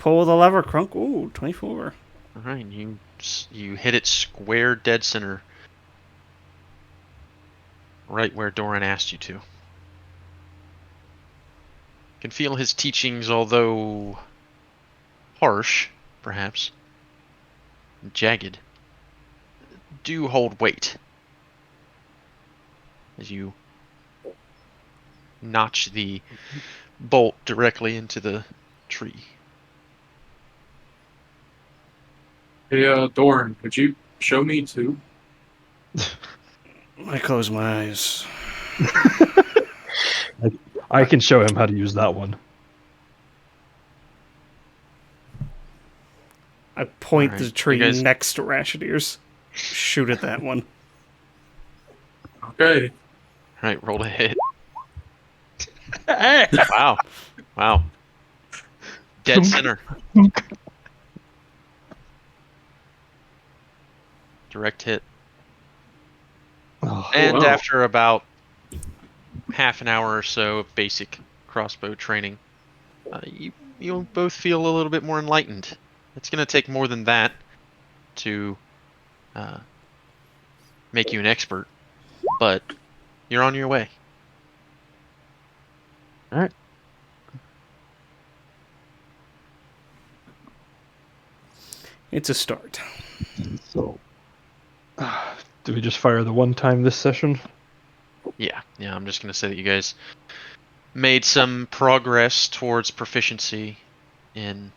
pull the lever, Crunk. Ooh, 24. All right, you hit it square dead center, right where Doran asked you to. You can feel his teachings, although harsh, perhaps, jagged, do hold weight as you notch the bolt directly into the tree. Hey, Doran, could you show me too? I close my eyes. I can show him how to use that one. I point Alright, the you tree guys- next to Rashideer's. Shoot at that one. Okay. Alright, roll to hit. Wow. Wow. Dead center. Direct hit. Oh, And wow. after about half an hour or so of basic crossbow training, you'll both feel a little bit more enlightened. It's going to take more than that to make you an expert, but you're on your way. all right. It's a start. So, do we just fire the one time this session? Yeah, I'm just going to say that you guys made some progress towards proficiency in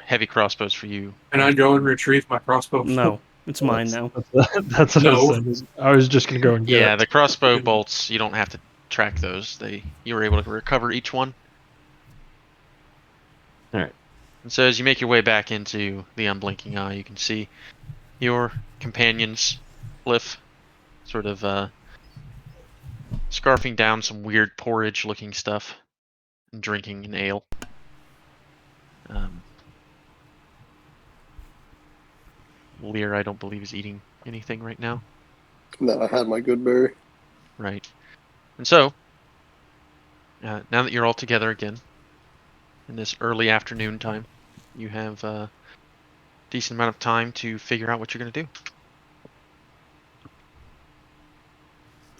heavy crossbows for you. Can I go and retrieve my crossbow? No, it's mine now. That's what I was saying. I was just gonna go and get Yeah, it. the crossbow bolts, you don't have to track those. You were able to recover each one. Alright. And so as you make your way back into the Unblinking Eye, you can see your companions, Cliff, sort of scarfing down some weird porridge-looking stuff and drinking an ale. Lear, I don't believe, is eating anything right now. No, I had my good berry. Right. And so, now that you're all together again, in this early afternoon time, you have a decent amount of time to figure out what you're going to do.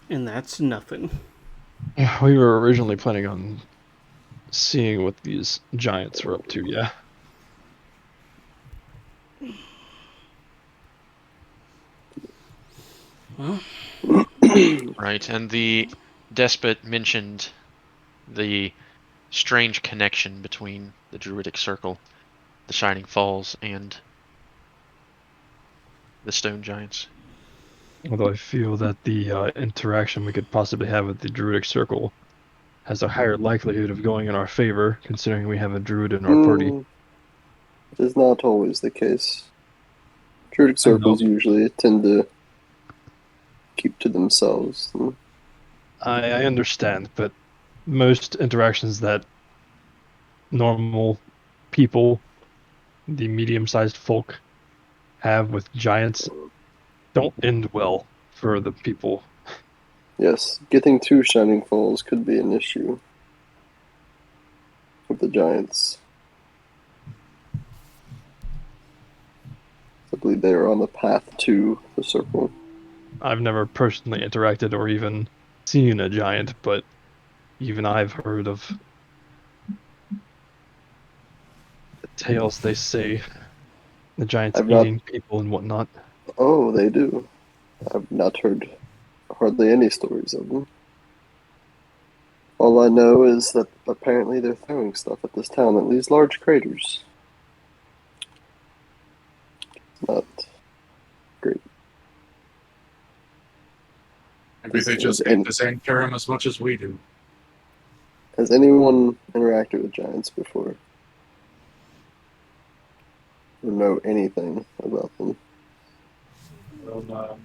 And that's nothing. We were originally planning on seeing what these giants were up to, yeah. Well, Right, and the despot mentioned the strange connection between the Druidic Circle, the Shining Falls, and the Stone Giants. Although I feel that the interaction we could possibly have with the Druidic Circle has a higher likelihood of going in our favor, considering we have a Druid in our party. It is not always the case. Druidic circles usually tend to keep to themselves. I understand, but most interactions that normal people, the medium-sized folk, have with giants don't end well for the people. Yes, getting to Shining Falls could be an issue with the giants. I believe they are on the path to the circle. I've never personally interacted or even seen a giant, but even I've heard of the tales they say. The giants eating people and whatnot. Oh, they do. I've not heard hardly any stories of them. All I know is that apparently they're throwing stuff at this town that leaves large craters. It's not great. Maybe they just hate the Zantarium as much as we do. Has anyone interacted with giants before? Or know anything about them? Well,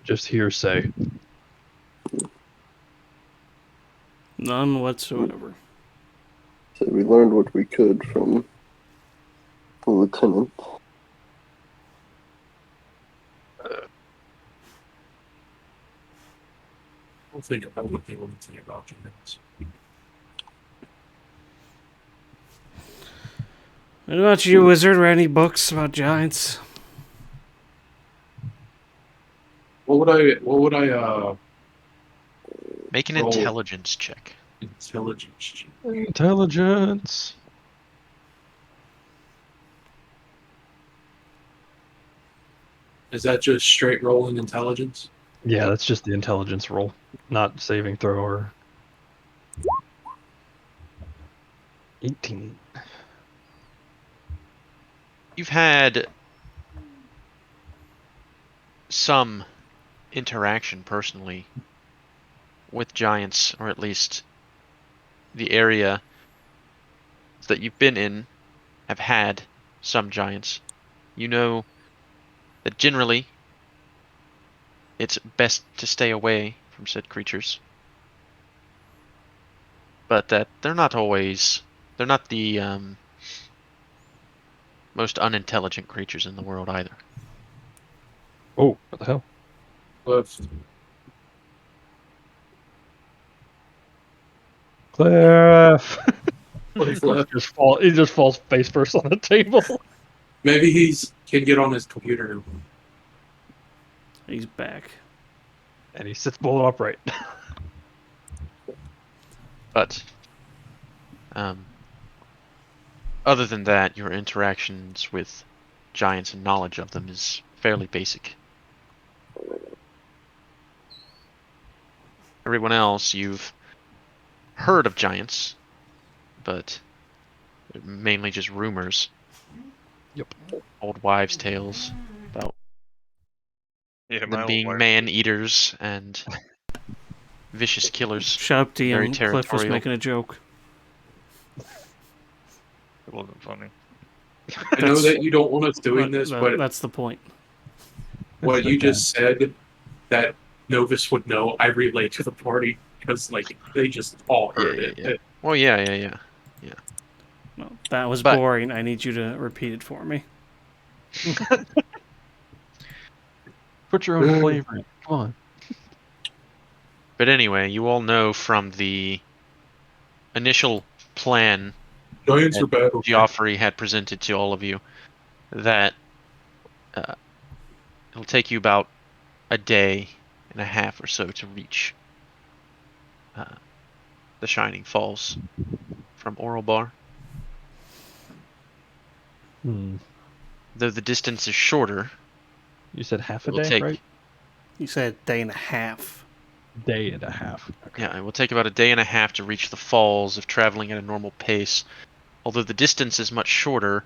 Just hearsay. none whatsoever. So we learned what we could from the lieutenant. we'll think about what they want to say about giants. What about you, wizard? Read any books about giants? What would I Make an Roll. intelligence check. intelligence? Intelligence. Is that just straight rolling intelligence? Yeah, that's just the intelligence roll, not saving throw or 18. You've had some interaction personally with giants, or at least the area that you've been in have had some giants. You know that generally it's best to stay away from said creatures, but that they're not the most unintelligent creatures in the world either. Oh, what the hell? Left. Cliff. Cliff left. He just falls face first on the table. Maybe can get on his computer. He's back. And he sits bolt upright. But other than that, your interactions with giants and knowledge of them is fairly basic. Everyone else, you've heard of giants, but mainly just rumors. Yep. Old wives' tales about Yeah, my them old being wife- man-eaters and vicious killers. Shut up, Very DM. Cliff was territorial. making a joke. It wasn't funny. I know that you don't want us doing But this, but that's the point. what That's you okay. just said that Novus would know, I relate to the party because like they just all heard it. Yeah. Well, yeah. No, that was But- boring. I need you to repeat it for me. Put your own flavor in it. Come on. But anyway, you all know from the initial plan Giants are bad. Geoffrey had presented to all of you that it'll take you about a day and a half or so to reach the Shining Falls from Oralbar. Though the distance is shorter, You said half a it will day, take right? You said day and a half. Day and a half. Okay. yeah, it will take about a day and a half to reach the falls if traveling at a normal pace. Although the distance is much shorter,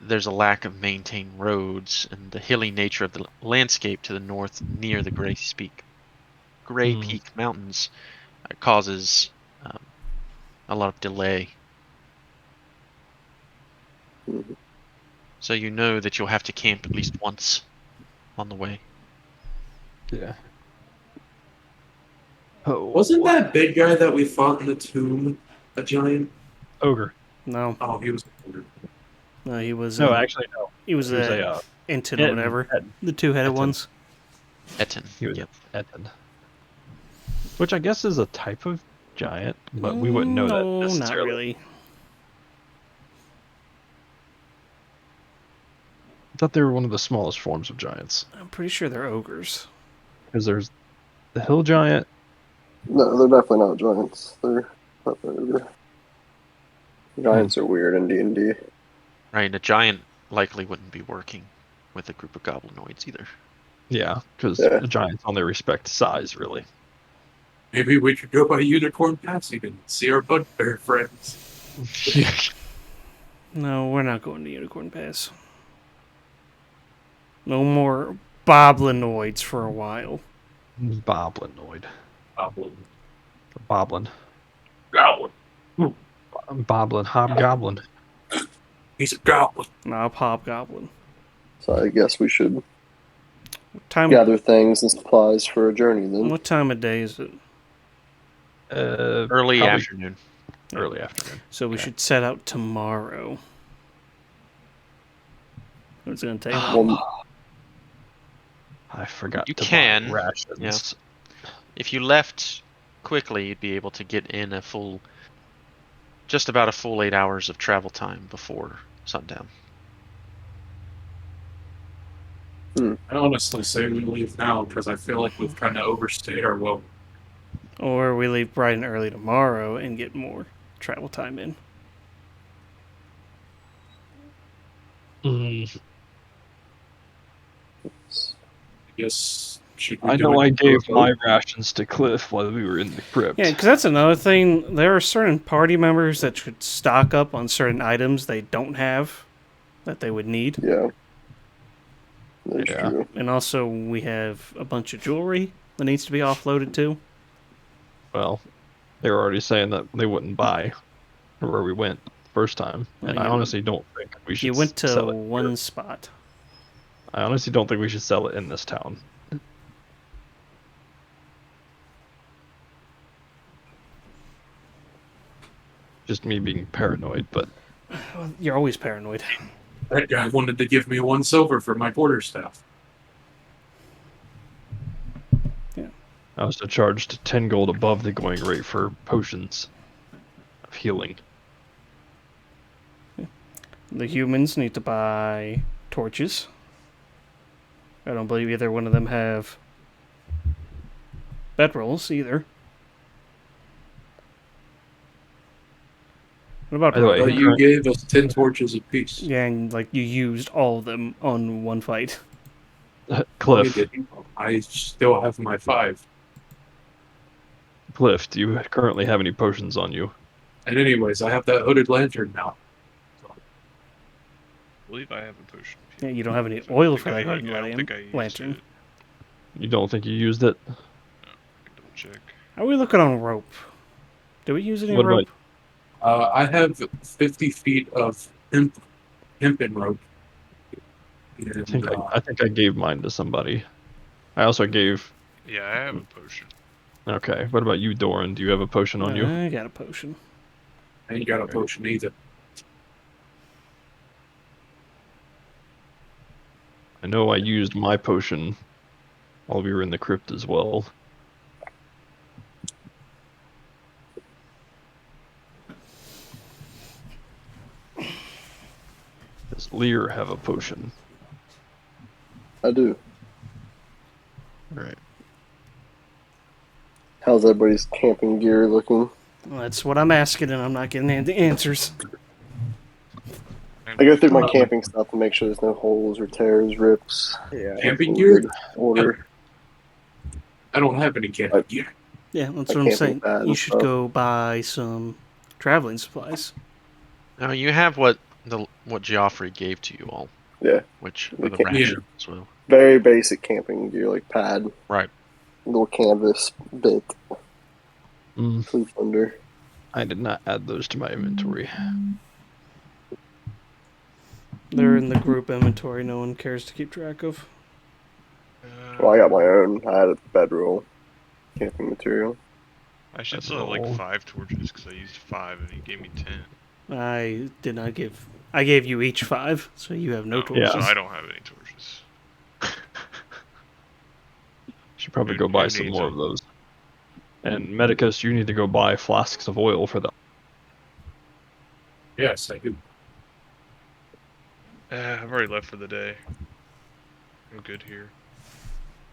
there's a lack of maintained roads, and the hilly nature of the landscape to the north near the Grey Peak Mountains causes a lot of delay. Mhm. So you know that you'll have to camp at least once on the way. Yeah. Oh, Wasn't that big guy that we fought in the tomb a giant? ogre? No, Oh, he was. no, he was. No, actually, no. he was He was a Enton or Etten, whatever. Etten. The two-headed Etten. ones. Etten. He was Yep. Etten. Which I guess is a type of giant, but we wouldn't know that No, not necessarily. really. I thought they were one of the smallest forms of giants. I'm pretty sure they're ogres. Because there's the hill giant. No, they're definitely not giants. They're not ogre. Giants are weird in D&D. Right, and a giant likely wouldn't be working with a group of goblinoids either. Yeah, because Yeah. the giants only respect size, really. Maybe we could go by Unicorn Pass even see our bugbear friends. No, we're not going to Unicorn Pass. No more boblinoids for a while. Boblinoid. Goblin. Boblin. Goblin. Boblin. Hobgoblin. He's a goblin. Nah, hobgoblin. So I guess we should What time? gather things and supplies for a journey then. What time of day is it? Early probably afternoon. Early afternoon. So we Okay. should set out tomorrow. What's it gonna take? Well, I forgot You to can, buy rations. If you left quickly, you'd be able to get in just about a full 8 hours of travel time before sundown. I honestly say we leave now because I feel like we've kind of overstayed our welcome. Or we leave bright and early tomorrow and get more travel time in. Mm, I guess should we I do know it I gave for a my vote? rations to Cliff while we were in the crypt. Yeah, because that's another thing. There are certain party members that should stock up on certain items they don't have that they would need. Yeah. That's Yeah. true. And also, we have a bunch of jewelry that needs to be offloaded too. Well, they were already saying that they wouldn't buy where we went the first time, and I you- honestly don't think we should You went to sell it one here. spot. I honestly don't think we should sell it in this town. Just me being paranoid, but Well, you're always paranoid. That guy wanted to give me 1 silver for my quarterstaff. I was charged 10 gold above the going rate for potions of healing. The humans need to buy torches. I don't believe either one of them have bedrolls either. What about By the way, But Brian? you gave us 10 torches apiece. Yeah, and like you used all of them on one fight. Cliff, I still have my 5. Cliff, do you currently have any potions on you? And anyways, I have that hooded lantern now. I believe I have a potion. Yeah, you don't have any I don't oil think for that I hooded don't think I used lantern. it. You don't think you used it? Double check. How are we looking on rope? Do we use any What rope? I have 50 feet of hempen rope. And, I think I gave mine to somebody. I also gave. Yeah, I have a potion. Okay, what about you, Doran? Do you have a potion on you? I got a potion. I ain't got a potion either. I know I used my potion while we were in the crypt as well. Does Lear have a potion? I do. Right. How's everybody's camping gear looking? Well, that's what I'm asking, and I'm not getting any answers. I go through my camping stuff to make sure there's no holes or tears, rips. Yeah. Camping gear? Order. I don't have any camping gear. Yeah, that's Like what I'm camping saying. pads You and should stuff. go buy some traveling supplies. Now you have what Geoffrey gave to you all, Yeah. which We are the can't- rations as well. Very basic camping gear, like pad, Right. little canvas bit, Mm, flute thunder. I did not add those to my inventory. They're in the group inventory. No one cares to keep track of. Well, I got my own. I had a bedroll, camping material. I should That's still have like all. 5 torches because I used 5 and he gave me 10. I did not give. I gave you each 5, so you have no Oh, torches. So I don't have any torches. Should probably Who- go buy who some needs more them? of those. And Medicus, you need to go buy flasks of oil for that. Yes, I do. I've already left for the day. I'm good here.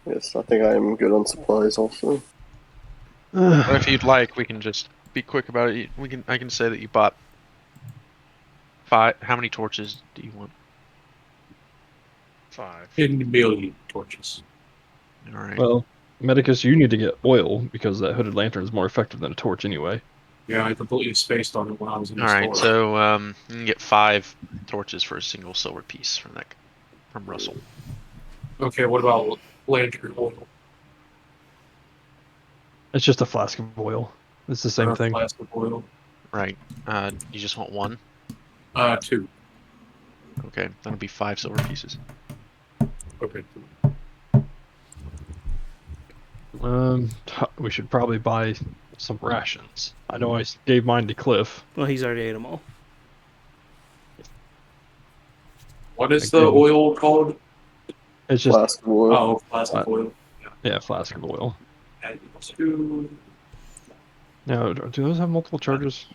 Yes, I think I am good on supplies also. But if you'd like, we can just be quick about it. I can say that you bought 5. How many torches do you want? 5. 10 million torches. All right. Well, Medicus, you need to get oil because that hooded lantern is more effective than a torch anyway. Yeah, I completely spaced on it when I was in the All right. store. So you can get 5 torches for a single silver piece from Russell. Okay, what about lantern oil? It's just a flask of oil. It's the same thing. Flask of oil. Right. You just want 1. 2. Okay. That'll be 5 silver pieces. Okay. We should probably buy some rations. I know I gave mine to Cliff. Well, he's already ate them all. What is the Again. oil called? It's just Flask of oil. Oh, flask of oil. yeah, flask of oil. Add 2. Now, do those have multiple charges?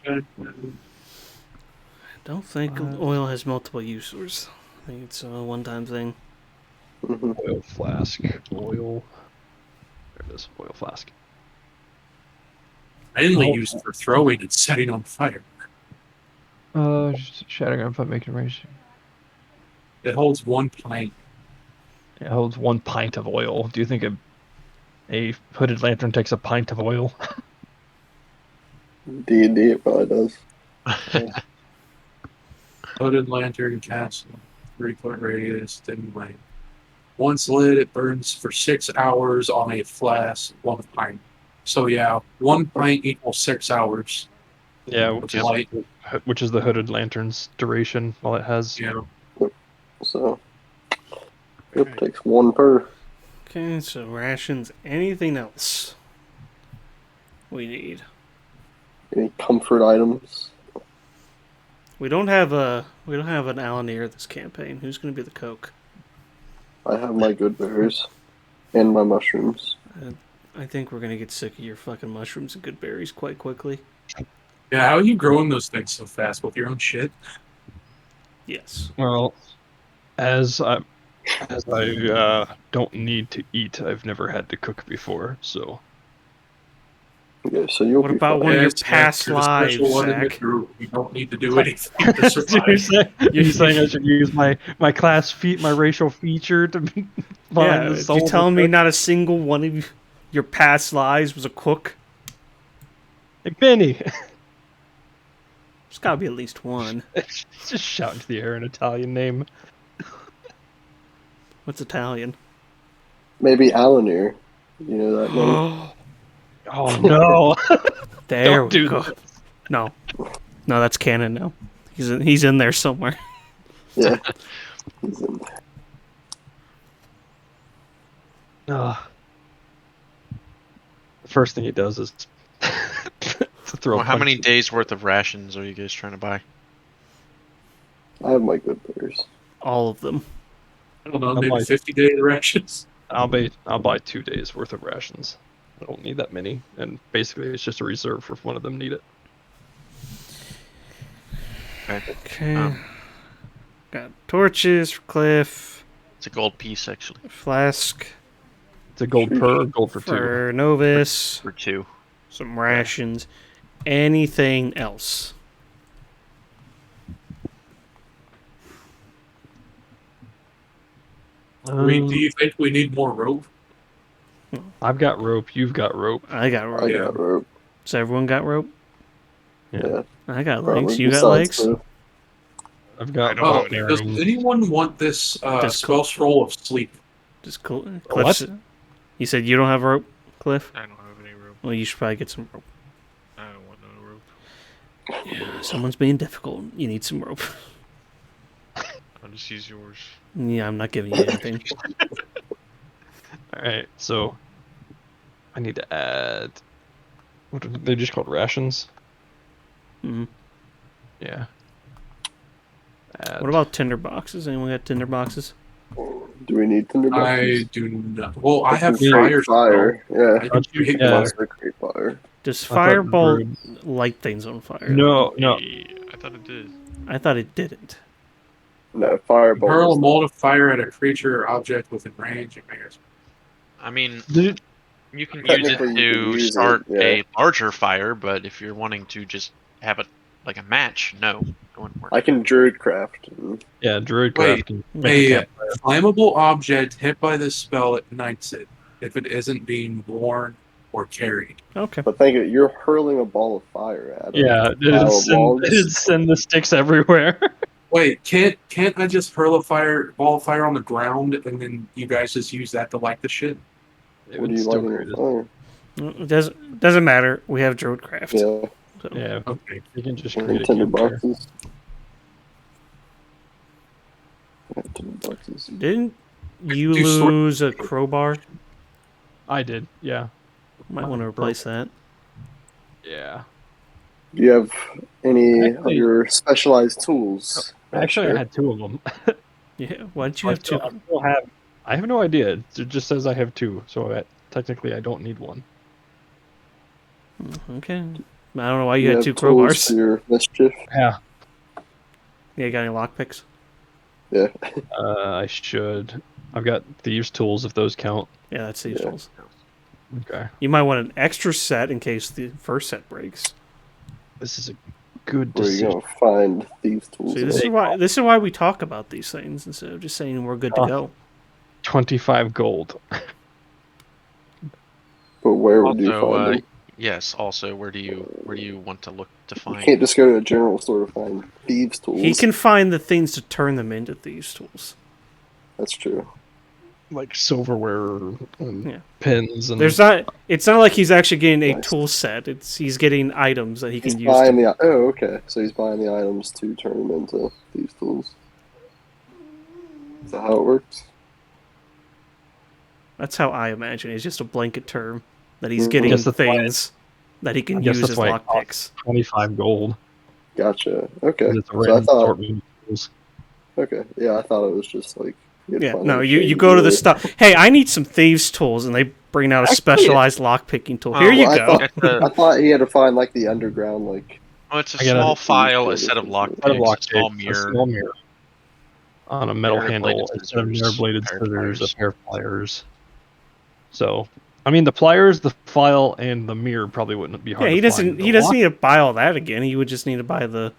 Don't think oil has multiple users. I think it's a one-time thing. Hmm. Oil flask. Oil. There it is. Oil flask. Mainly Oh. used for throwing and setting on fire. Just shattering on foot making range. It holds 1 pint. It holds 1 pint of oil. Do you think a hooded lantern takes a pint of oil? D&D, it probably does. Hooded lantern, castle, 3-foot radius, dim light. Once lit, it burns for 6 hours on a flask, 1 pint. So yeah, 1 pint equals 6 hours. Yeah, Light. which is the hooded lantern's duration while it has. Yeah. So, it takes 1 per. Okay, so rations. Anything else we need? Any comfort items? We don't have an Alanier this campaign. Who's going to be the Coke? I have my good berries and my mushrooms. I think we're going to get sick of your fucking mushrooms and good berries quite quickly. Yeah, how are you growing those things so fast with your own shit? Yes. Well, as I don't need to eat, I've never had to cook before, so. Okay, so you'll What be about fine. one of your Yes, past you're the special lives, one in the Zach? group. You don't need to do anything to survive. You're saying I should use my class feat, my racial feature to find Yeah, the if soul. you're telling me not a single one of your past lives was a cook, Hey, Benny! there's got to be at least one. Just shout into the air an Italian name. What's Italian? Maybe Alanir. You know that name? Oh no! There Don't we do go. that. No, that's canon now. He's in there somewhere. Yeah. He's in there. The first thing he does is to throw. Well, how many punch. days worth of rations are you guys trying to buy? I have my good berries. All of them. I don't know, I'm maybe like- 50-day rations. I'll buy 2 days worth of rations. I don't need that many, and basically it's just a reserve for if one of them need it. Okay. Got torches for Cliff, It's a gold piece, actually, flask It's a gold per or gold for 2. for Novus, for 2. some rations. Anything else? Do you think we need more rope? I've got rope. You've got rope. I got rope. I got rope. So everyone got rope? Yeah. I got Probably. legs. You got Besides legs? the- I've got. I don't Oh, have any does room. anyone want this This spell scroll of sleep? Just Cliff. What? You said you don't have rope, Cliff? I don't have any rope. Well, you should probably get some rope. I don't want no rope. Someone's being difficult. You need some rope. I'll just use yours. Yeah, I'm not giving you anything. All right, so I need to add. What are they just called rations? Mhm. Yeah. Add. What about tinder boxes? Anyone got tinder boxes? Do we need tinder I boxes? do not. Well, I have can fire. create fire. Yeah. I can create Yeah. Also create fire. Does I thought Firebolt light things on fire? No. Yeah, I thought it did. I thought it didn't. No, fireball. hurl a is- mold of fire at a creature or object within range. I mean, Did you can use it Technically, you to can use it, start yeah. a larger fire, but if you're wanting to just have it like a match, no, it wouldn't work. I can druid craft. And Yeah, Druid Wait, Craft can Make A a flammable object hit by this spell ignites it if it isn't being worn or carried. Okay. But think of it, you're hurling a ball of fire at it. Yeah, Pile of logs. it'd send the sticks everywhere. Wait, can't I just hurl a ball of fire on the ground and then you guys just use that to light the shit? It What would are you still lighting create on fire? It doesn't matter. We have Druidcraft. Yeah, So. Yeah, Okay. you can just and create a tinder campfire. boxes. Yeah, tinder boxes. Didn't you Do sword- lose a crowbar? I did, yeah. Might want to replace that. Yeah. Do you have any of Actually- your specialized tools? Actually, Sure. I had 2 of them. Yeah. Why did you have two? I have no idea. It just says I have 2, so technically I don't need one. Okay. I don't know why you had have 2 tools crowbars. for your mischief. Yeah. Yeah, you got any lockpicks? Yeah. I should. I've got thieves' tools if those count. Yeah, that's these Yeah. tools. Okay. You might want an extra set in case the first set breaks. This is a good Where are you decision. gonna find thieves' tools? See, at? this is why we talk about these things instead of just saying we're good to go. 25 gold. But where would you Also, find them? yes. Also, where do you want to look to You find? can't just go to a general store to find thieves' tools. He can find the things to turn them into thieves' tools. That's true. Like silverware and Yeah. pins and There's not. It's not like he's actually getting a Nice. tool set. He's getting items that he He's can use. buying To, the. Oh, okay. So he's buying the items to turn them into thieves' tools. Is that how it works? that's how I imagine it. It's just a blanket term that he's Mhm. getting Guess that's why things that he I can guess use that's as why it lockpicks. 25 gold. Gotcha. Okay. 'Cause it's a So I random thought. assortment of tools. Okay. Yeah, I thought it was just like. you'd Yeah, find no, them you chain go to the dealer. stuff. Hey, I need some thieves' tools, and they bring out a Actually, specialized lockpicking tool. Well, Here you Well, I go. thought- It's a, I thought he had to find like the underground like. it's a I got a- small file, a Thieves' set of tools. Set of lockpicks, a small lockpicks, a mirror, small mirror on a metal mirror-bladed handle, a set of scissors, mirror-bladed pair of scissors, a pliers. pair of pliers. So, I mean, the pliers, the file, and the mirror probably wouldn't be hard Yeah, he to doesn't. find. He doesn't need to buy all that again. He would just need to buy the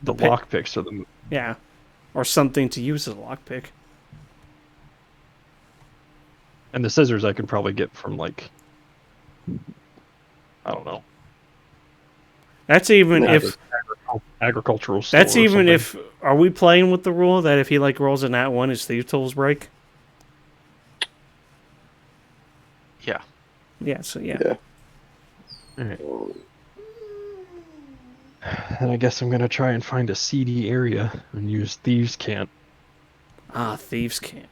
the pick. lockpicks or the yeah, or something to use as a lockpick. and the scissors I could probably get from like I don't know. That's even Yeah, if. Agricultural store. That's or even something. if. Are we playing with the rule that if he like rolls a nat one, his thief tools break? Yeah. Yeah. So yeah. Yeah. Alright. And I guess I'm gonna try and find a seedy area and use thieves' cant. Ah, thieves can't.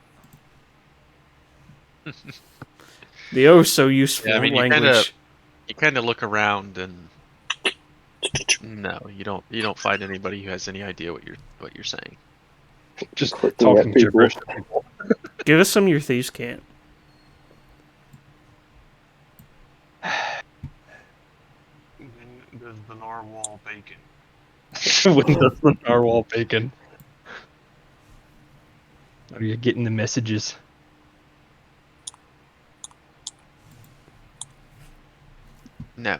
The oh so useful Yeah, I mean, language. you kind of look around and no, you don't find anybody who has any idea what you're saying. Just Clicking talking at people. gibberish to people. Give us some of your thieves can't. Does the narwhal bacon? When does the narwhal bacon? Are you getting the messages? No.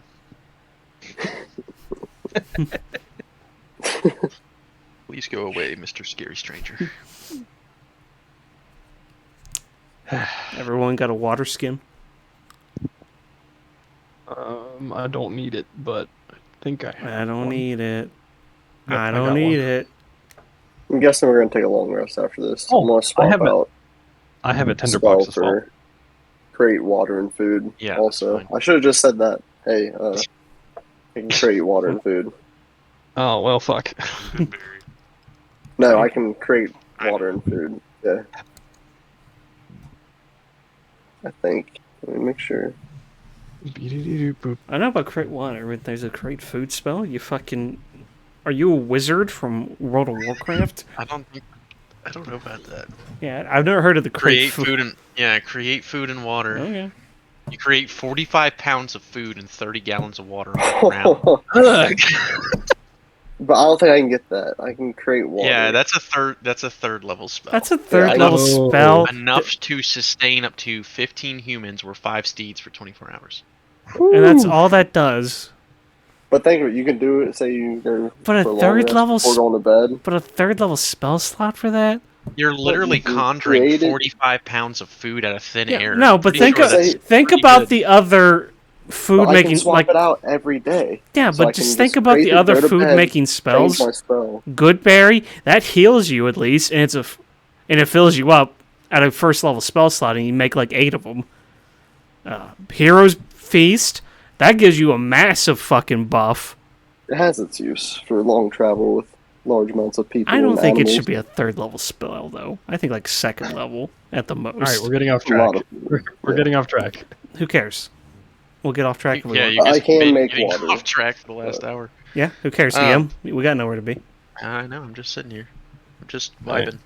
Please go away, Mr. Scary Stranger. Everyone got a water skin. I don't need it, but I think I have I don't one. need it. Yep, I I don't got need one. it. I'm guessing we're gonna take a long rest after this. Oh, I'm gonna I swap have out I have a spell tinderbox as well. for create water and food. Yeah, that's Also, fine. I should have just said that. Hey, I can create water and food. Oh well, fuck. Good berry. No, I can create I water and food. Yeah. I think. Let me make sure. I know about create water, but there's a create food spell. You fucking. Are you a wizard from World of Warcraft? I don't know about that. Yeah, I've never heard of the Create food and water. Okay. You create 45 pounds of food and 30 gallons of water on the ground. But I don't think I can get that. I can create water. Yeah, that's a third level spell. That's a third I level know. spell. enough to sustain up to 15 humans or 5 steeds for 24 hours. And that's all that does. But think of it. You can do it. Say you go But a for a long third rest level before s- going to bed. But a third level spell slot for that? You're literally you conjuring created- 45 pounds of food out of thin air. No, but Pretty think sure of, that's think pretty about good. the other food But I can making swap like it out every day. yeah, So I but can just think about create the it, other go to food bed, making Change spells. my spell. Goodberry that heals you at least, and and it fills you up at a first level spell slot, and you make like 8 of them. Hero's Feast that gives you a massive fucking buff. It has its use for long travel with large amounts of people. I don't and think it animals. should be a third level spell though. I think like second level at the most. All right, we're getting off A lot track. of- We're yeah. getting off track. Who cares? We'll get off track if we Yeah, want. you guys I can been make getting water. off track for the last hour. Yeah, who cares? Um, DM, we got nowhere to be. I know. I'm just sitting here. I'm just Right. vibing.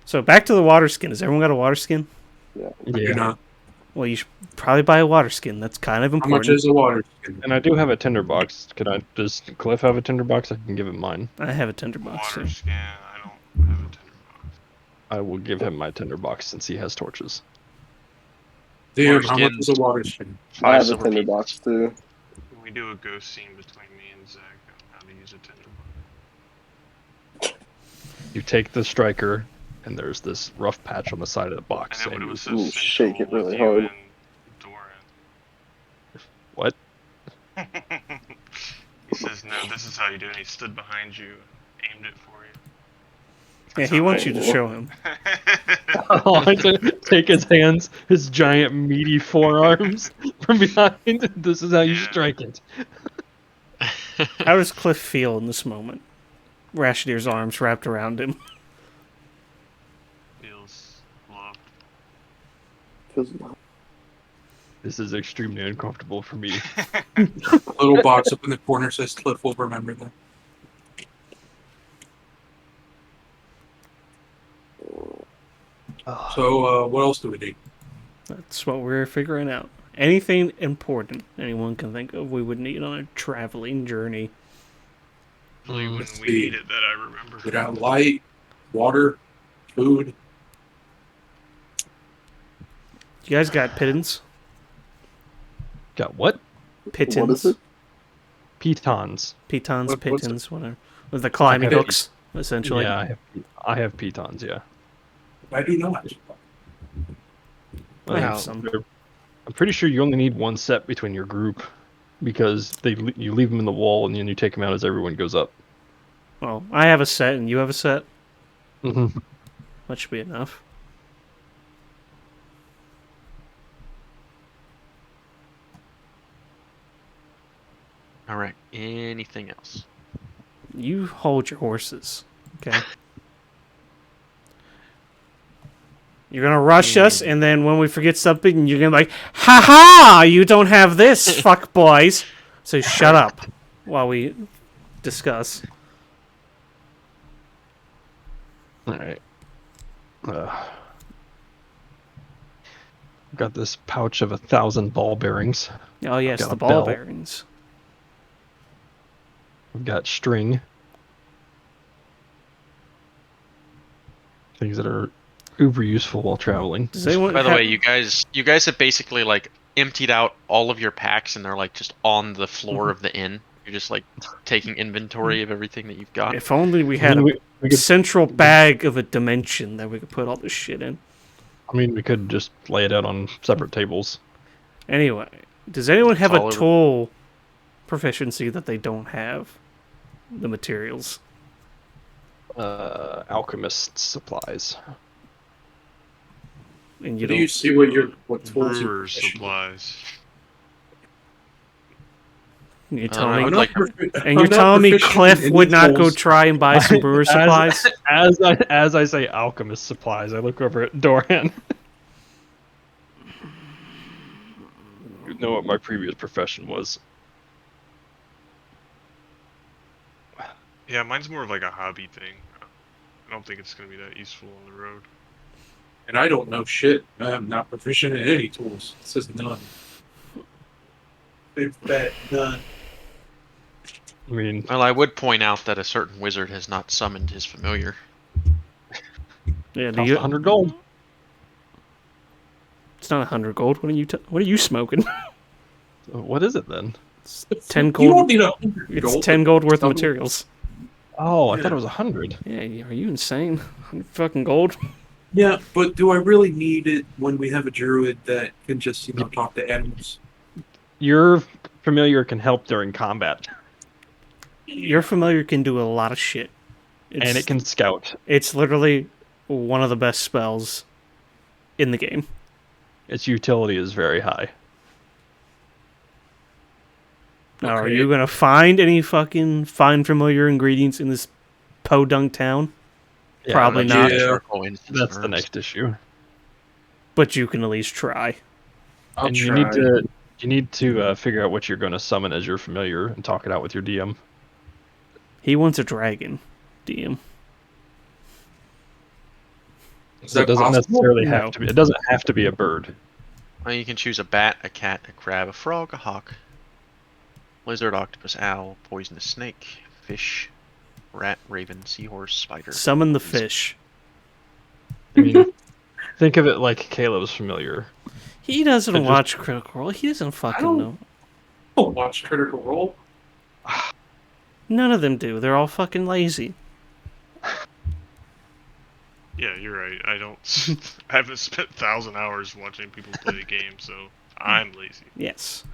So back to the water skin. Has everyone got a water skin? I do not. Well, you should probably buy a water skin. That's kind of How much important. is a water skin? And I do have a tinderbox. Does Cliff have a tinderbox? I can give him mine. I have a tinderbox Water too. scan. I don't have a tinderbox. I will give him my tinderbox since he has torches. Damn, Water how much skin. is a water skin? I 5 have a silver tinderbox pieces. too. Can we do a ghost scene between me and Zach on how to use a tinderbox? You take the striker, and there's this rough patch on the side of the box. I know, but it and was so you shake it sensual with really you hard. and What? Doran. He says, no, this is how you do it. And he stood behind you, aimed it for you. Yeah, he wants you to show him. Oh, I take his hands, his giant meaty forearms from behind. This is how you Yeah. strike it. How does Cliff feel in this moment? Rashidier's arms wrapped around him. Feels loved. This is extremely uncomfortable for me. A little box up in the corner says Cliff will remember that. So, what else do we need? That's what we're figuring out. Anything important anyone can think of we would need on a traveling journey. Usually when Let's we see. need it that I remember. We got light, water, food. You guys got pittance? Got what? Pittance? What is it? Pitons. Pitons, What's it? pittons, whatever. With the climbing Okay. hooks, essentially. Yeah, I have pitons. Yeah. I do not. I have Wow. some. I'm pretty sure you only need one set between your group, because you leave them in the wall and then you take them out as everyone goes up. Well, I have a set and you have a set. Mm-hmm. That should be enough. All right. Anything else? You hold your horses, okay? You're gonna rush us, and then when we forget something, you're gonna be like, "Ha ha! You don't have this, fuck boys." So shut up while we discuss. All right. Got this pouch of 1,000 ball bearings. Oh yes, Got the a ball bell. bearings. We've got string. Things that are uber useful while traveling. Does anyone By the have- way, you guys have basically like emptied out all of your packs and they're like just on the floor of the inn. You're just like taking inventory of everything that you've got. If only we had we a could, central bag of a dimension that we could put all this shit in. we could just lay it out on separate tables. Anyway, does anyone have It's all a over- tool proficiency that they don't have? The materials. Alchemist supplies. And you Do don't. you see what tools you're Brewer's proficient in? supplies. You I tell don't me, know, I'm not like- profi- and I'm you're not telling me proficient Cliff in would any not go tools. try and buy some brewer supplies? As I say alchemist supplies, I look over at Doran. You know what my previous profession was. Yeah, mine's more of like a hobby thing. I don't think it's going to be that useful on the road. And I don't know shit. I'm not proficient in any tools. It says none. Big fat none. I mean, Well, I would point out that a certain wizard has not summoned his familiar. Yeah, do cost you? 100 gold. It's not 100 gold. What are you smoking? What is it then? It's 10 You gold. don't need 100 It's gold. 10 gold worth of Some- materials. Oh, I Yeah. thought it was 100. Yeah, are you insane? 100 fucking gold. Yeah, but do I really need it when we have a druid that can just, talk to animals? Your familiar can help during combat, Your familiar can do a lot of shit. and it can scout. It's literally one of the best spells in the game. Its utility is very high. Now, are Okay. you gonna find any fucking fine familiar ingredients in this podunk town? Yeah, Probably that's- not. Yeah. That's the next issue. But you can at least try. I'll And try. you need to figure out what you're going to summon as your familiar and talk it out with your DM. He wants a dragon, DM. Is So it that doesn't possible? necessarily No. have to be. It doesn't have to be a bird. You can choose a bat, a cat, a crab, a frog, a hawk, lizard, octopus, owl, poisonous snake, fish, rat, raven, seahorse, spider. Summon the beast. fish. I mean, think of it like Caleb's familiar. He doesn't But just- watch Critical Role. He doesn't fucking don't- know. Oh, watch Critical Role. None of them do. They're all fucking lazy. Yeah, you're right. I don't. I haven't spent 1,000 hours watching people play the game, so I'm lazy. Yes.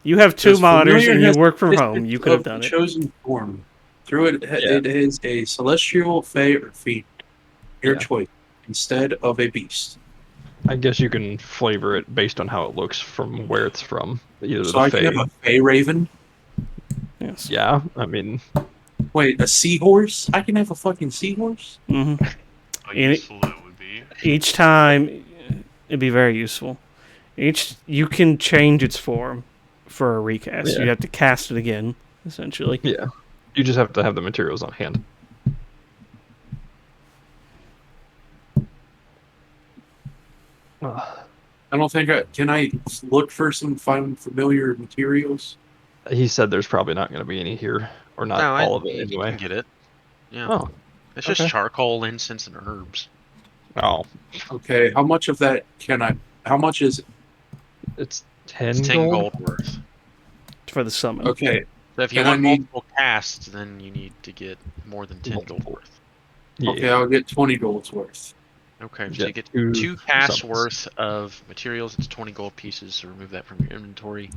You have two Because monitors Familiar and you has work from this home. You could have of done the it. chosen form. Through it, Yeah. it is a celestial, fey, or fiend. Your Yeah. choice, instead of a beast. I guess you can flavor it based on how it looks from where it's from. Either So the I can have Fae. a fey raven. Yes. Yeah, I mean, Wait, a seahorse? I can have a fucking seahorse? hmm How And it- useful that would be. Each time, it'd be very useful. You can change its form for a recast. Yeah. You have to cast it again, essentially. yeah. You just have to have the materials on hand. I don't think can I look for some find familiar materials? He said there's probably not going to be any here, or not No, all of it you anyway. can get it. Yeah. Oh, It's just okay. charcoal, incense, and herbs. Oh, Okay, how much of that can I? How much is it? it's 10 It's 10 gold. gold worth. For the summon. Okay, So if you And I want need- multiple casts, then you need to get more than 10 gold Multiple. worth. Yeah. okay, I'll get 20 golds worth. Okay, so Yeah, you get two 2 casts summons. worth of materials. It's 20 gold pieces, so remove that from your inventory.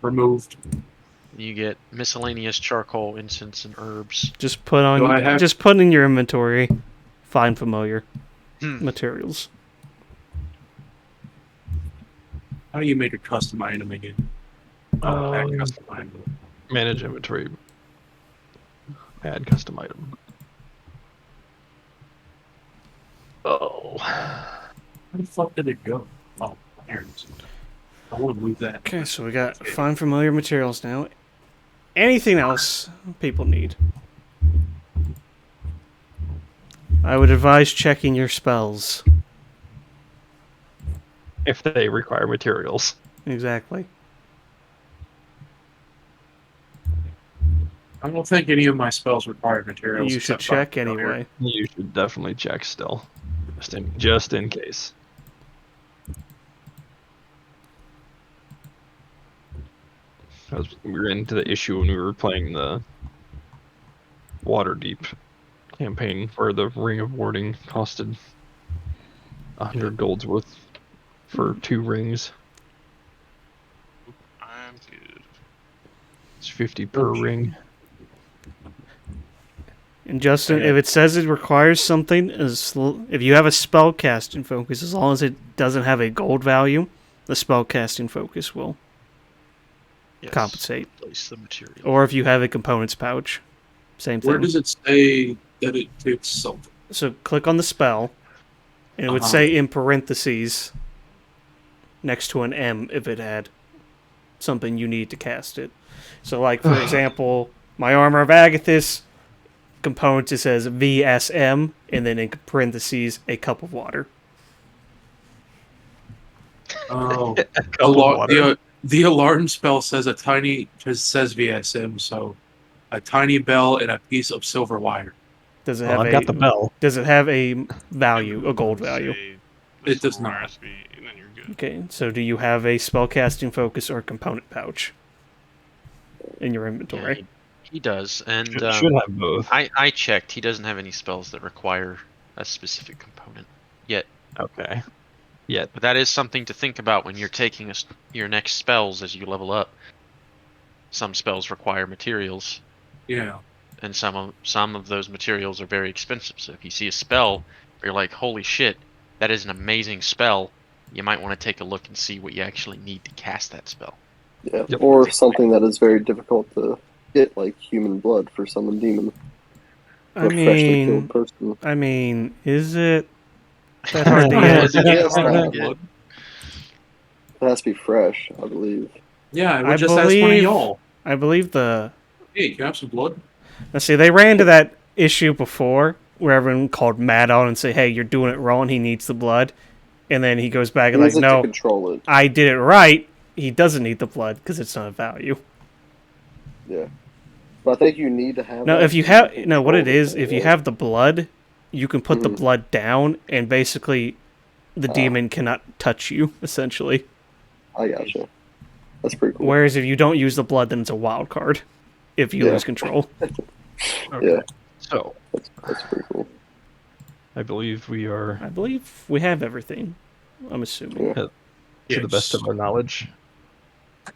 Removed. You get miscellaneous charcoal, incense, and herbs. Just put on. Do I have- Just put in your inventory. Find familiar Hmm. materials. How do you make a custom item again? Add custom item. Manage inventory. Add custom item. Oh. Where the fuck did it go? Oh, here it is. I want to move that. Okay, so we got find familiar materials now. Anything else people need? I would advise checking your spells. If they require materials. Exactly. I don't think any of my spells require materials. You should except find check familiar. anyway. You should definitely check still. Just in case. We were into the issue when we were playing the Waterdeep campaign where the Ring of Warding costed 100 gold's worth for 2 rings. I'm good. It's 50 per ring. And Justin, Okay. if it says it requires something, if you have a spell casting focus, as long as it doesn't have a gold value, the spell casting focus will Yes. compensate. Place the material. Or if you have a components pouch, same Where thing. does it say that it takes something? So click on the spell, and it would Uh-huh. say in parentheses next to an M if it had something you need to cast it. So, like, for example, my Armor of Agathis components, it says VSM, and then in parentheses, a cup of water. Oh, of water. the alarm spell says just says VSM, so a tiny bell and a piece of silver wire. Does it Well, have I've got the bell. Does it have a value, a gold Say value? the It does silver not. recipe, and then you're good. Okay, so do you have a spellcasting focus or component pouch in your Yeah, inventory? he does, and Should have both. I checked. He doesn't have any spells that require a specific component yet. Okay. Yeah. But that is something to think about when you're taking your next spells as you level up. Some spells require materials, Yeah. and some of those materials are very expensive. So if you see a spell where you're like, "Holy shit, that is an amazing spell," you might want to take a look and see what you actually need to cast that spell. Yeah, Yep. or something that is very difficult to get, like human blood for summon demon. I Or freshly killed mean, person. Is it that hard to get? Yes, that Yeah. It has to be fresh, I believe. Yeah, I would I just ask one of believe- y'all. I believe the. Hey, can I have some blood? Let's see, they ran into that issue before where everyone called Matt on and say, "Hey, you're doing it wrong. He needs the blood." and then he goes back He and like, uses it to no, control it. I did it right. He doesn't need the blood because it's not a value. Yeah. But I think you need to have No, that if you to have what control it the is, thing, if you yeah. have the blood, you can put the Mhm. blood down, and basically, the demon cannot touch you. Essentially, I gotcha. That's pretty cool. whereas if you don't use the blood, then it's a wild card. If you Yeah. lose control, Okay. Yeah. So, That's pretty cool. I believe we are, I believe we have everything. I'm assuming. Yeah. to the best of our knowledge.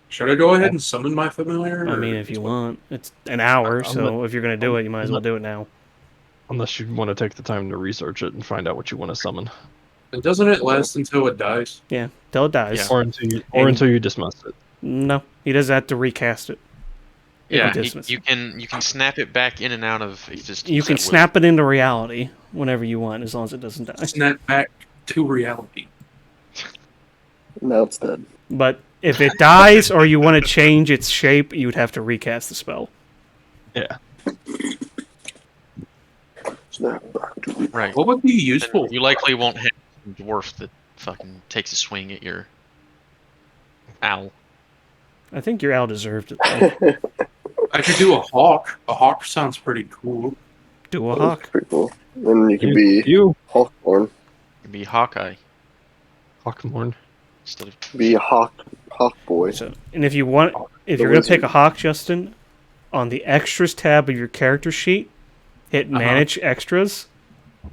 Should I go ahead and summon my familiar? I mean, if you want, it's an hour, so if you're gonna do it, you might as well do it now. Unless you want to take the time to research it and find out what you want to summon. And doesn't it last until it dies? Yeah, till it dies. Yeah. Or until you dismiss it. No, he doesn't have to recast it. If Yeah, you dismiss you can snap it back in and out of existence. You can at will. snap it into reality whenever you want, as long as it doesn't die. Snap back to reality. Now it's dead. But if it dies or you want to change its shape, you would have to recast the spell. Yeah. Snap back to reality. Right. What would be Then useful? you likely won't have a dwarf that fucking takes a swing at your owl. I think your owl deserved it, though. I could do a hawk. A hawk sounds pretty cool. Do a That's hawk. pretty cool. Then you can be You, Hawkborn. It'd be Hawkeye Hawkmorn. instead of Be a hawk boy. So, and if you want, if The you're gonna pick wizard. a hawk, Justin, on the extras tab of your character sheet, hit manage extras,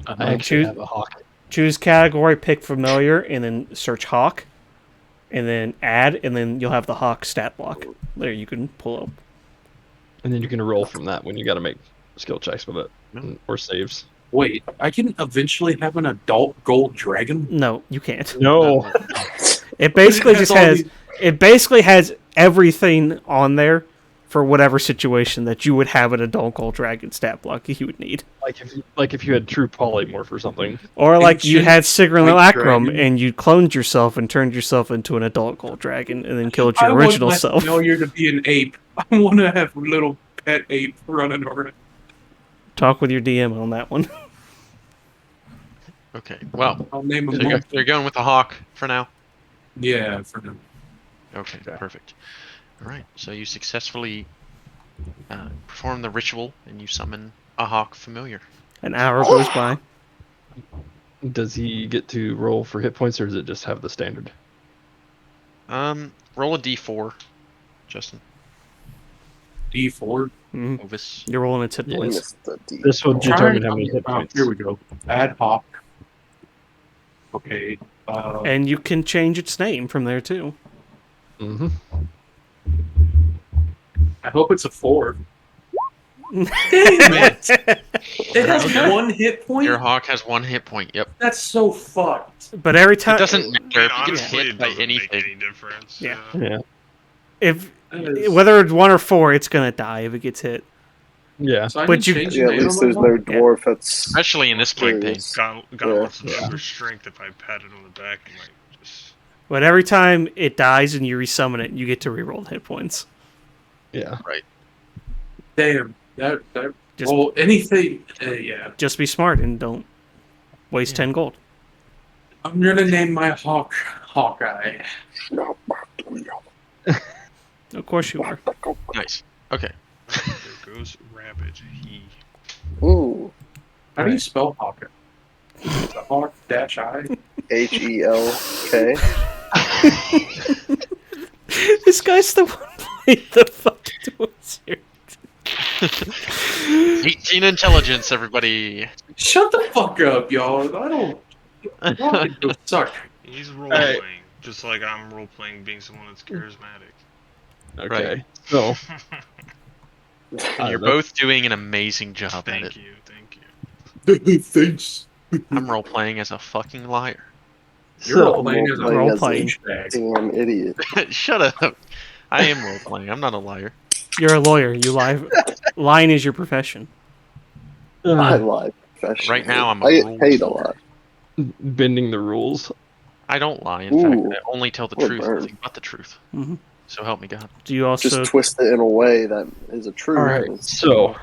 I and actually have a hawk. choose category, pick familiar, and then search hawk, and then add, and then you'll have the hawk stat block. There, you can pull up. And then you can roll from that when you got to make skill checks with it. Or saves. Wait, I can eventually have an adult gold dragon? No, you can't. No. It basically That's just all has. these- It basically has everything on there for whatever situation that you would have an adult gold dragon stat block you would need. Like if you had true polymorph or something. Or like you Ancient had Sigrun white Lacrum dragon. and you cloned yourself and turned yourself into an adult gold dragon and then killed your I want original my self. familiar to be an ape. I want to have a little pet ape running around. Talk with your DM on that one. Okay, well, I'll name so him. you're going with the hawk for now. Yeah, for now. Okay, perfect. All right, so you successfully perform the ritual and you summon a hawk familiar. An hour goes by. Does he get to roll for hit points or does it just have the standard? Roll a d4, Justin. D4. Mhm. Ovis. You're rolling its hit Yeah, points. Missed the D. This will determine how Trying- many hit points. Here we go. Ad hoc. Okay. And you can change its name from there too. Mm-hmm. I hope it's a 4. Damn it! It has 1 hit point? Your hawk has 1 hit point. Yep. That's so fucked. But every It time, doesn't I matter mean, if you get honestly, hit it by doesn't make anything. any difference. Yeah. Yeah. if That is- whether it's 1 or 4, it's gonna die if it gets hit. Yeah. So I But need you- to change Yeah, the at name least of there's my no hawk? dwarf that's. Especially in this campaign. serious. Got Yeah. lots of super strength. If I pat it on the back, it might just. But every time it dies and you resummon it, you get to reroll hit points. Yeah. Damn. That Just- well, anything. Yeah. Just be smart and don't waste 10 gold. I'm gonna name my hawk Hawkeye. Of course you are. Nice. Okay. There goes Rabbit. He. Ooh. How do you spell Hawkeye? Is it Hawk dash I? HELK. This guy's the one playing the fucking Wizard. 18 intelligence, everybody. Shut the fuck up, y'all. I don't. Y'all can go suck. He's role playing, just like I'm role playing being someone that's charismatic. Okay. Right. So And you're both doing an amazing job at Thank it. you, thank you. Thanks. I'm role playing as a fucking liar. You're all playing as a Role-playing role as a playing. douchebag. damn idiot. Shut up. I am role playing. I'm not a liar. You're a lawyer. You lie. Lying is your profession. I lie professionally. Right now, I'm a I get rule paid a lot. bending the rules. I don't lie. In Ooh. fact, I only tell the What a truth, burn. nothing but the truth. Mhm. So help me God. Do you also? Just twist it in a way that is a true. All right. So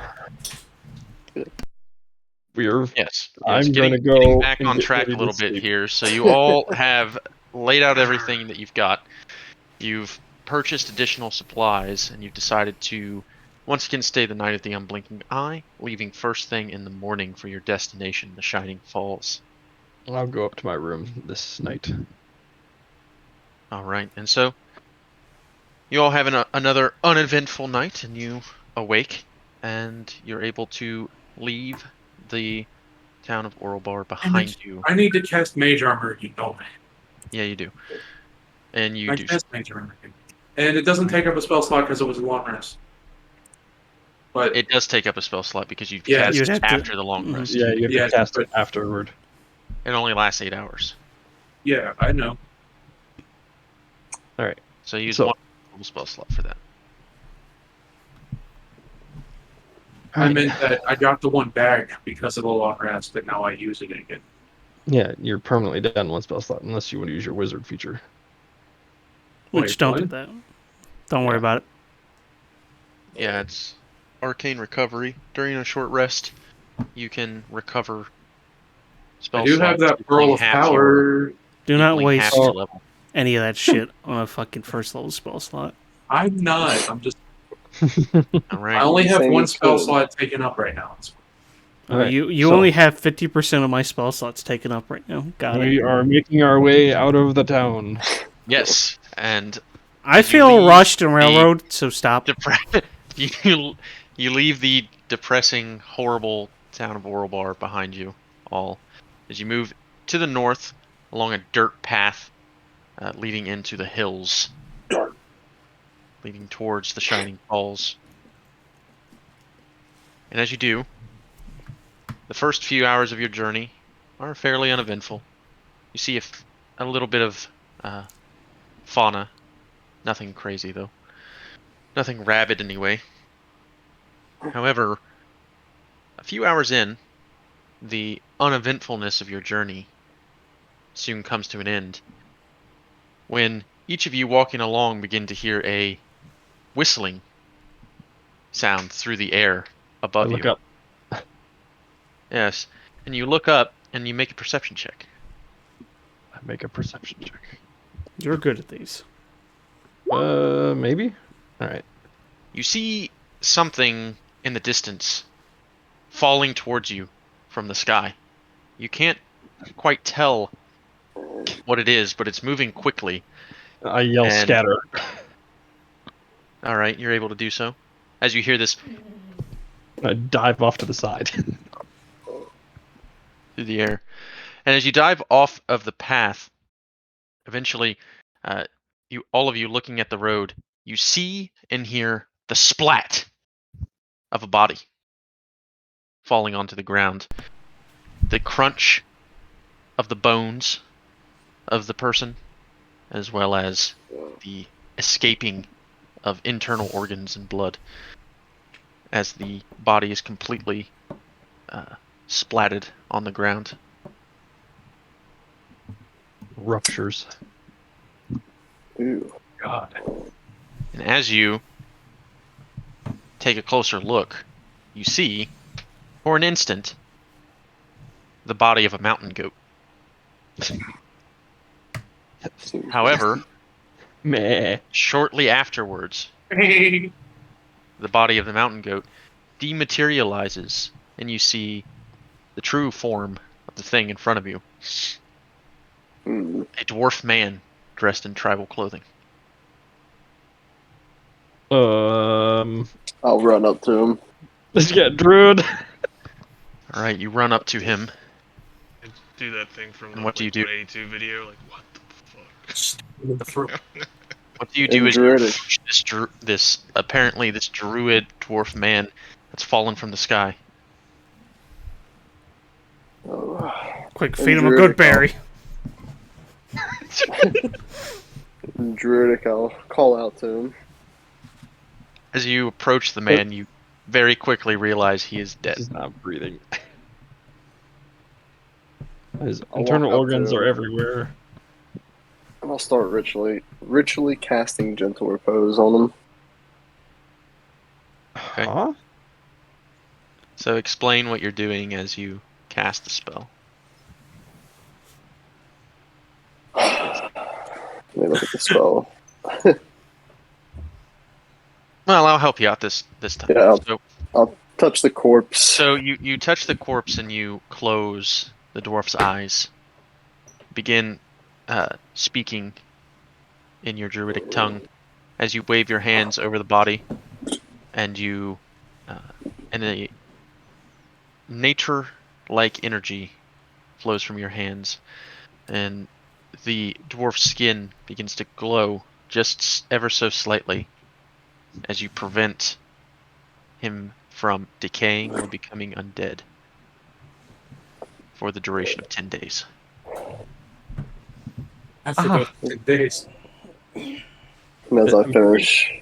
Yes. I'm Getting, going to getting go back and on get track ready a to little bit sleep. here. So you all have laid out everything that you've got. You've purchased additional supplies, and you've decided to once again stay the night at the Unblinking Eye, leaving first thing in the morning for your destination, the Shining Falls. I'll go up to my room this night. All right, and so you all have another uneventful night, and you awake, and you're able to leave the town of Oralbar behind you. I need to cast Mage Armor, you know. Yeah, you do. And you I do. cast Mage Armor. And it doesn't take up a spell slot because it was a long rest. But It does take up a spell slot because you've Yeah, cast you'd have to- after the long mhm. rest. Yeah, you have Yes, to cast but- it afterward. It only lasts 8 hours. yeah, I know. All right. So use So- one total spell slot for that. I meant that I got the one back because of the long rest, and now I use it again. Yeah, you're permanently down one spell slot unless you want to use your wizard feature. Which Wait, don't what? do that. Don't worry Yeah. about it. Yeah, it's arcane recovery. During a short rest, you can recover spell I do have slots that equaling Pearl of half Power. Do not equaling half waste your level. any of that shit on a fucking first level spell slot. I'm not. I'm just. All I right. only have Saying one you spell could. slot taken up right now. Alright, You so- only have 50% of my spell slots taken up right now. Got We it. are making our way out of the town. Yes, and I you feel leave rushed and railroad, so stop. you leave the depressing, horrible town of Oralbar behind you all as you move to the north along a dirt path leading into the hills, leading towards the Shining Falls. And as you do, the first few hours of your journey are fairly uneventful. You see a little bit of fauna, nothing crazy though, nothing rabid anyway. However, a few hours in, the uneventfulness of your journey soon comes to an end when each of you walking along begin to hear a whistling sound through the air I above look you. up. Yes, and you look up and you make a perception check. I make a perception check. You're good at these. Maybe? Alright. You see something in the distance falling towards you from the sky. You can't quite tell what it is, but it's moving quickly. I yell And- scatter. All right, you're able to do so. As you hear this I dive off to the side. through the air. And as you dive off of the path, eventually, all of you looking at the road, you see and hear the splat of a body falling onto the ground. The crunch of the bones of the person, as well as the escaping of internal organs and blood, as the body is completely splatted on the ground. Ruptures. Ooh. God. And as you take a closer look, you see, for an instant, the body of a mountain goat. Seems However, Meh. shortly afterwards, Hey. the body of the mountain goat dematerializes, and you see the true form of the thing in front of you. Hmm. A dwarf man dressed in tribal clothing. I'll run up to him. Let's get Druid. All right, you run up to him. And do that thing from And the what do you do? 182 video, like, what the fuck? In the throat. What do you do In as you Druidic. approach this apparently this druid dwarf man that's fallen from the sky? Oh. Quick, And feed him a Druidic, good berry. In Druidic, I'll call out to him. As you approach the man, you very quickly realize he is dead. He's not breathing. His I'll internal walk up organs to are him. everywhere. And I'll start ritually casting gentle repose on him. Okay. Huh? So explain what you're doing as you cast the spell. Let me look at the spell. Well, I'll help you out this time. Yeah, So, I'll touch the corpse. so you touch the corpse and you close the dwarf's eyes. Begin speaking in your druidic tongue as you wave your hands over the body, and you, and a nature-like energy flows from your hands, and the dwarf's skin begins to glow just ever so slightly as you prevent him from decaying or becoming undead for the duration of 10 days. After those 10 days. And as I finish,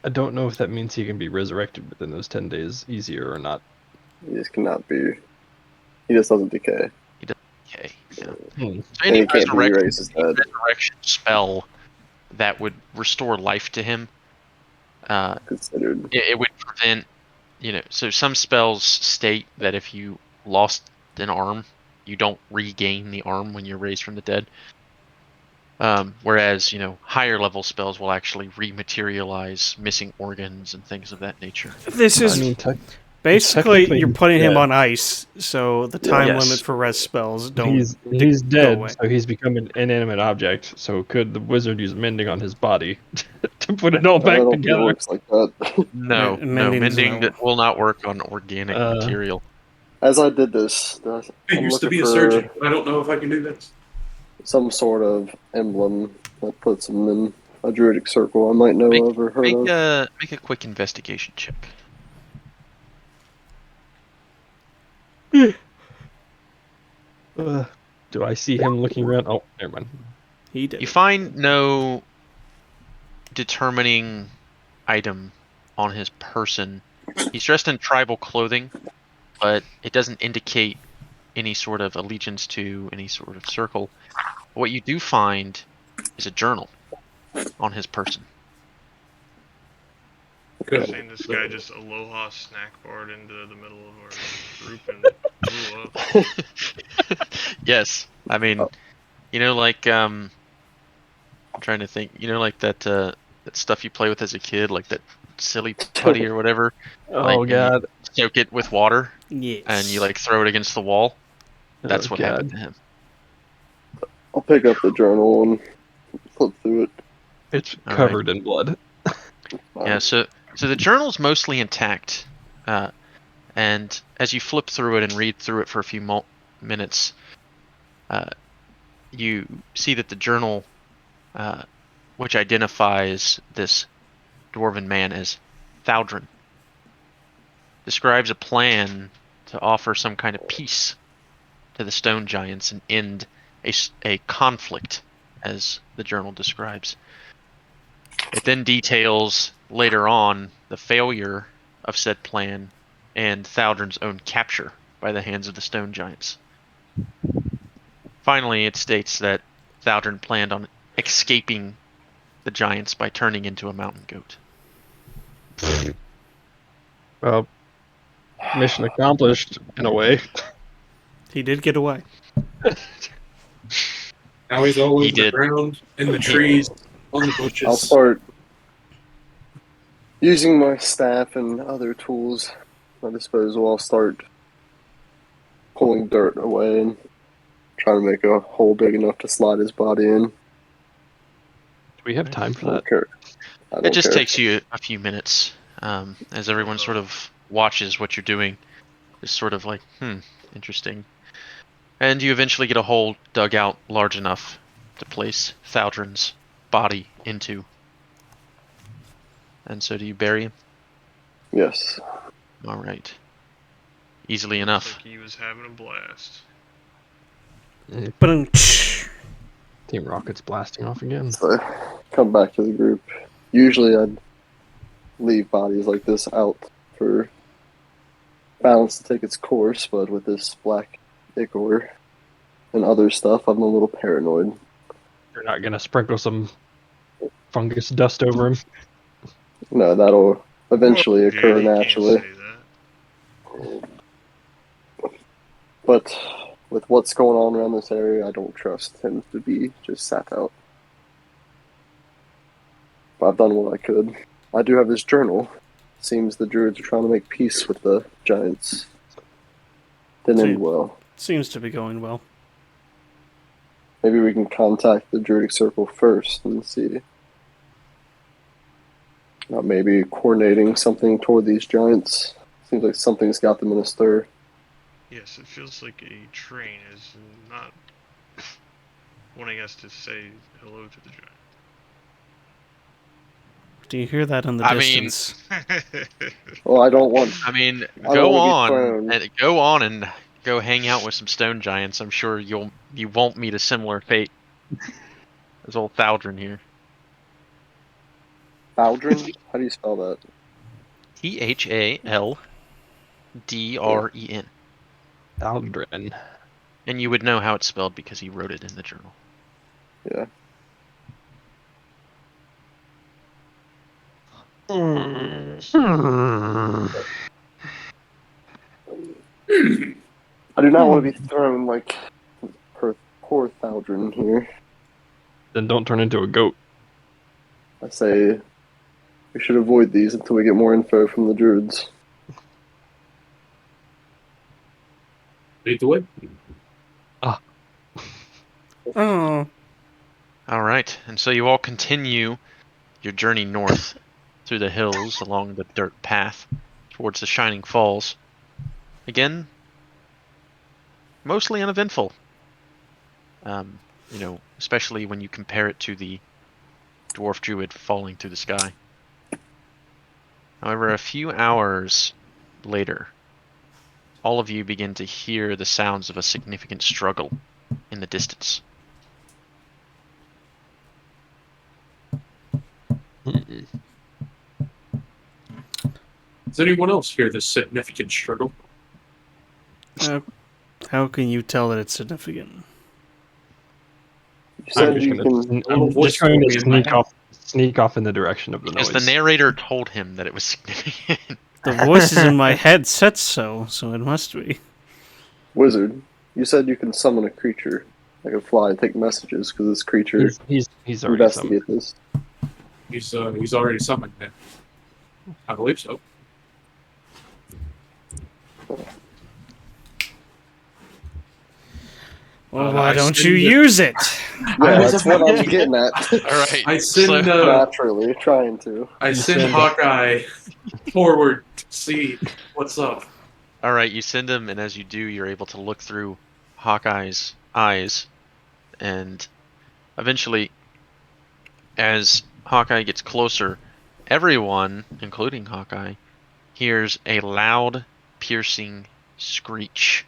I don't know if that means he can be resurrected within those 10 days easier or not. he just cannot be. He just doesn't decay. Okay. Yeah. Hmm. So any And he can't be resurrection, erased as dead. resurrection spell that would restore life to him, Considered. it would prevent, so some spells state that if you lost an arm, you don't regain the arm when you're raised from the dead. Whereas, higher level spells will actually rematerialize missing organs and things of that nature. This is I mean, basically technically you're putting him dead. on ice, so the time Yes. limit for res spells don't. He's go dead, away. so he's become an inanimate object. So could the wizard use mending on his body to put it all I back don't think it together? works like that. No, Mending's mending no. will not work on organic material. As I did this, I I'm used to looking be a for surgeon. I don't know if I can do this. some sort of emblem that puts him in a druidic circle I might know of or heard of. Make a quick investigation check. Do I see him looking around? Oh, never mind. He did. You find no determining item on his person. He's dressed in tribal clothing, but it doesn't indicate any sort of allegiance to any sort of circle. What you do find is a journal on his person. I've seen this guy just aloha snack barred into the middle of our group and blew up. Yes, I mean, I'm trying to think. Like that stuff you play with as a kid, like that silly putty or whatever. Oh and god. You soak it with water Yes. and you throw it against the wall. That's Oh, what God. happened to him. I'll pick up the journal and flip through it. It's All covered in blood. Yeah, so the journal's mostly intact, and as you flip through it and read through it for a few minutes, you see that the journal, which identifies this dwarven man as Thaldrin, describes a plan to offer some kind of peace to the stone giants and end a conflict, as the journal describes. It then details later on the failure of said plan and Thaldrin's own capture by the hands of the stone giants. Finally, it states that Thaldrin planned on escaping the giants by turning into a mountain goat. Well, mission accomplished in a way. He did get away. Now he's all He over the did. ground, in the trees, on the bushes. I'll start using my staff and other tools at my disposal. I'll start pulling dirt away and trying to make a hole big enough to slide his body in. Do we have time for I that? don't care. I don't It just care. takes you a few minutes, as everyone sort of watches what you're doing. It's sort of like, interesting. And you eventually get a hole dug out large enough to place Thaldrin's body into. And so do you bury him? Yes. Alright. Easily Looks enough. like he was having a blast. But Team Rocket's blasting off again. So come back to the group. Usually I'd leave bodies like this out for balance to take its course, but with this black ichor and other stuff, I'm a little paranoid. You're not gonna sprinkle some fungus dust over him. No, that'll eventually Yeah, occur you can't naturally. say that. But with what's going on around this area, I don't trust him to be just sat out. But I've done what I could. I do have this journal. Seems the druids are trying to make peace with the giants. Didn't end well. Seems to be going well. Maybe we can contact the druidic circle first and see. Maybe coordinating something toward these giants. Seems like something's got them in a stir. Yes, it feels like a train is not wanting us to say hello to the giant. Do you hear that in the I mean- distance? Well, I don't want. I mean, I don't go wanna be on thrown. and go on and go hang out with some stone giants. I'm sure you won't meet a similar fate as old Thaldrin here. Thaldrin? How do you spell that? Thaldren. Aldrin. And you would know how it's spelled because he wrote it in the journal. Yeah. I do not want to be thrown like poor Thaldrin here. Then don't turn into a goat. I say we should avoid these until we get more info from the druids. Lead the way. Oh, All right, and so you all continue your journey north through the hills along the dirt path towards the Shining Falls. Again, mostly uneventful. Especially when you compare it to the dwarf druid falling through the sky. However, a few hours later, all of you begin to hear the sounds of a significant struggle in the distance. Does anyone else hear this significant struggle? how can you tell that it's significant? You said I'm you can. little voice just going told to me in my sneak off in the direction of the Because noise. the narrator told him that it was significant. The voices in my head said so it must be. Wizard, you said you can summon a creature. I can fly and take messages because this creature He's already summoned. investigate this. He's already summoned him. I believe so. Well, why I don't send you the- use it? Yeah, that's what I'm getting at. All right. I send Naturally, trying to. I send send- Hawkeye forward to see what's up. All right, you send him, and as you do, you're able to look through Hawkeye's eyes, and eventually, as Hawkeye gets closer, everyone, including Hawkeye, hears a loud, piercing screech.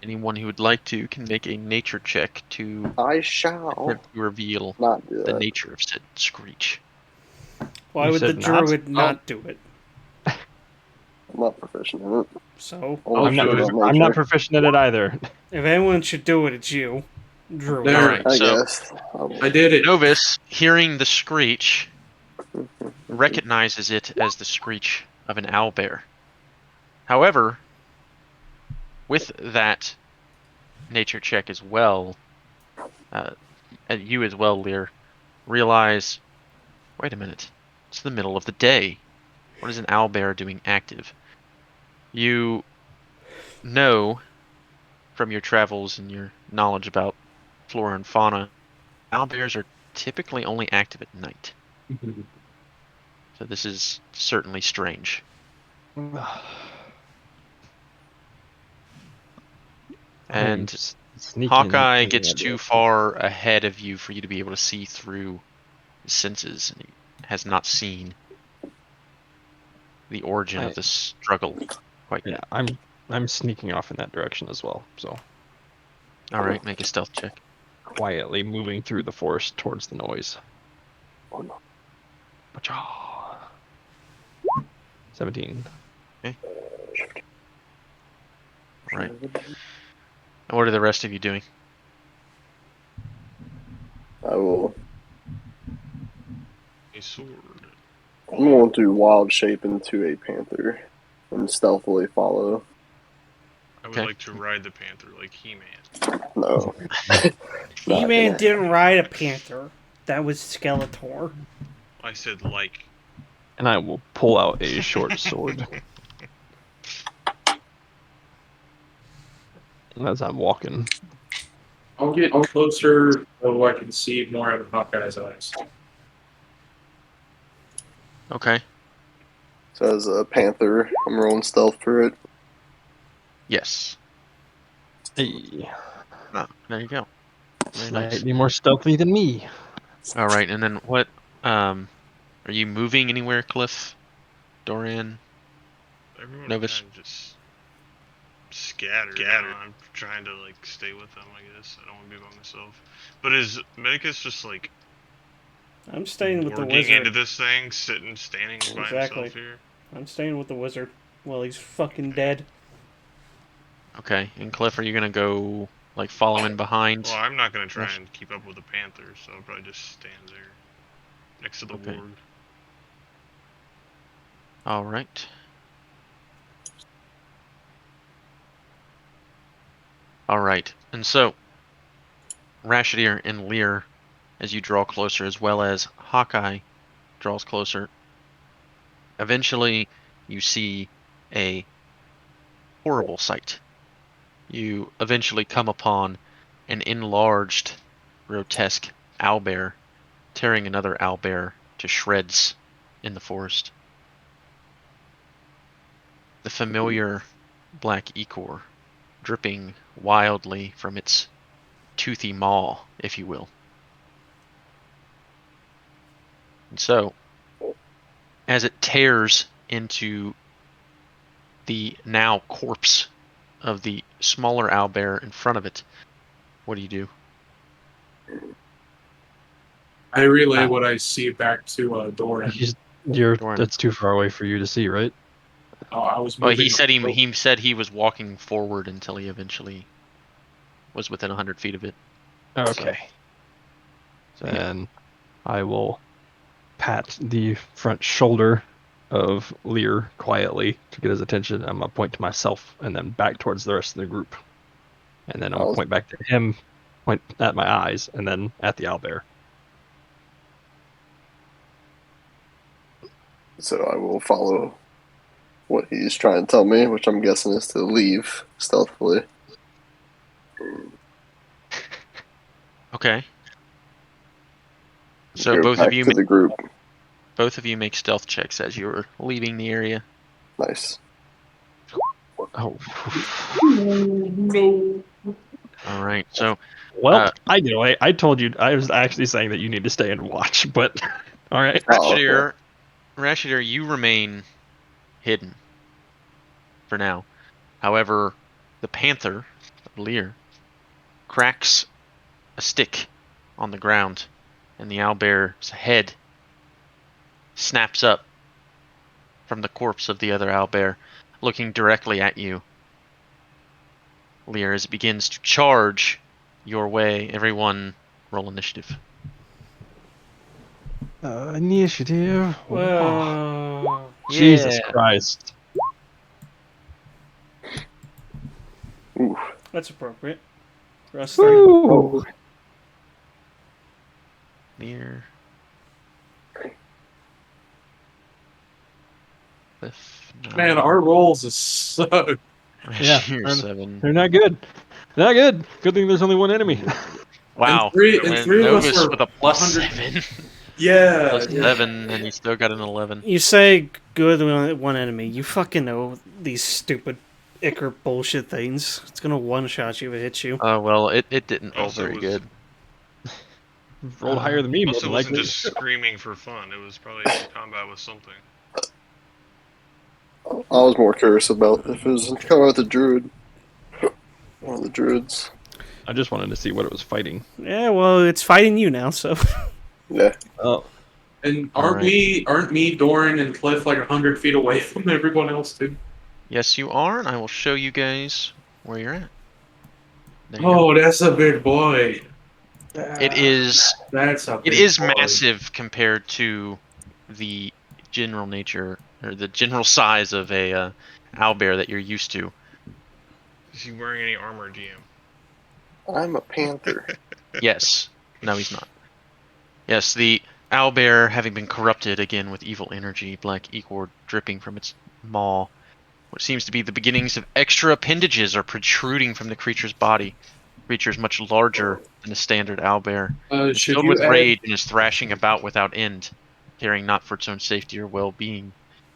Anyone who would like to can make a nature check to I shall attempt to reveal not do the that. nature of said screech. Why You would the said not? druid not do it? I'm not proficient in it. So, I'll I'm not. do it. I'm not proficient at it either. if anyone should do it, it's you, druid. There- Alright, I so guess. I did it. Novus, hearing the screech, recognizes it as the screech of an owlbear. However, with that nature check as well, and you as well, Lear, realize, wait a minute, it's the middle of the day. What is an owlbear doing active? You know from your travels and your knowledge about flora and fauna, owlbears are typically only active at night. So this is certainly strange. And Hawkeye gets too far ahead of you for you to be able to see through his senses, and he has not seen the origin of this struggle quite yet. Yeah, I'm sneaking off in that direction as well. So Alright, make a stealth check. quietly moving through the forest towards the noise. Oh, no. 17. Right. And what are the rest of you doing? I will. A sword. I'm going to wild shape into a panther and stealthily follow. I would Okay. like to ride the panther like He-Man. No. He-Man didn't ride a panther. That was Skeletor. I said like. And I will pull out a short sword as I'm walking. I'll get closer so I can see more of Hawkeye's eyes. Okay. So as a panther, I'm rolling stealth for it. Yes. Hey, Oh, there you go. Very nice. slightly more stealthy than me. All right, and then what? Are you moving anywhere, Cliff? Dorian? Everyone Novus? kind of just scattered. I'm trying to like stay with them. I guess I don't want to be by myself. But is Medicus just like I'm staying with the working into wizard. this thing, standing by Exactly. himself here? I'm staying with the wizard. Well, he's fucking dead. Okay, and Cliff, are you gonna go like follow in behind? Well, I'm not gonna try Yes. and keep up with the panther, so I'll probably just stand there next to the Okay. ward. All right. All right, and so Rashidir and Lear, as you draw closer, as well as Hawkeye draws closer, eventually you see a horrible sight. You eventually come upon an enlarged, grotesque owlbear tearing another owlbear to shreds in the forest. The familiar black ichor dripping wildly from its toothy maw, if you will. And so, as it tears into the now corpse of the smaller owlbear in front of it, what do you do? I relay what I see back to Doran. Doran. That's too far away for you to see, right? I was Well, moving. he said he was walking forward until he eventually was within 100 feet of it. Okay. So yeah. Then I will pat the front shoulder of Lear quietly to get his attention. I'm gonna point to myself and then back towards the rest of the group. And then I'm gonna point back to him, point at my eyes, and then at the owlbear. So I will follow what he's trying to tell me, which I'm guessing is to leave stealthily. Okay. So Go both back of you to the group. make stealth checks as you're leaving the area. Nice. Oh. No. All right. So Well, I know. I told you. I was actually saying that you need to stay and watch, but all right. Oh, okay. Rashidir, you remain hidden for now. However, the panther, Lear, cracks a stick on the ground, and the owlbear's head snaps up from the corpse of the other owlbear, looking directly at you. Lear, as it begins to charge your way. Everyone, roll initiative. Initiative. Well, Jesus Yeah. Christ. Oof. that's appropriate. For us three. Woo! Lear. Cliff, Man, our rolls is suck. Yeah, Rashidir, 7. They're not good. Not good. Good thing there's only one enemy. Wow. And three of us Novus are with a plus 100. 7. Yeah. Plus yeah. 7, and you still got an 11. You say good with one enemy. You fucking know these stupid Icar bullshit things. It's gonna one-shot you if it hits you. Oh, well, it didn't roll Also very was- good. Rolled higher than me, more Also, than wasn't likely. just screaming for fun. It was probably in combat with something. I was more curious about if it was coming with the druid. One of the druids. I just wanted to see what it was fighting. Yeah, well, it's fighting you now, so. Yeah. Oh, And Alright. aren't me, Doran, and Cliff like 100 feet away from everyone else too? Yes, you are, and I will show you guys where you're at. There you go. Oh, that's a big boy. It is That's a big It is boy. massive compared to the general nature or the general size of a owlbear that you're used to. Is he wearing any armor, GM? I'm a panther. Yes. No, he's not. Yes, the owlbear, having been corrupted again with evil energy, black ichor dripping from its maw, what seems to be the beginnings of extra appendages are protruding from the creature's body. The creature is much larger than a standard owlbear. It's Should filled you with add? rage and is thrashing about without end, caring not for its own safety or well-being.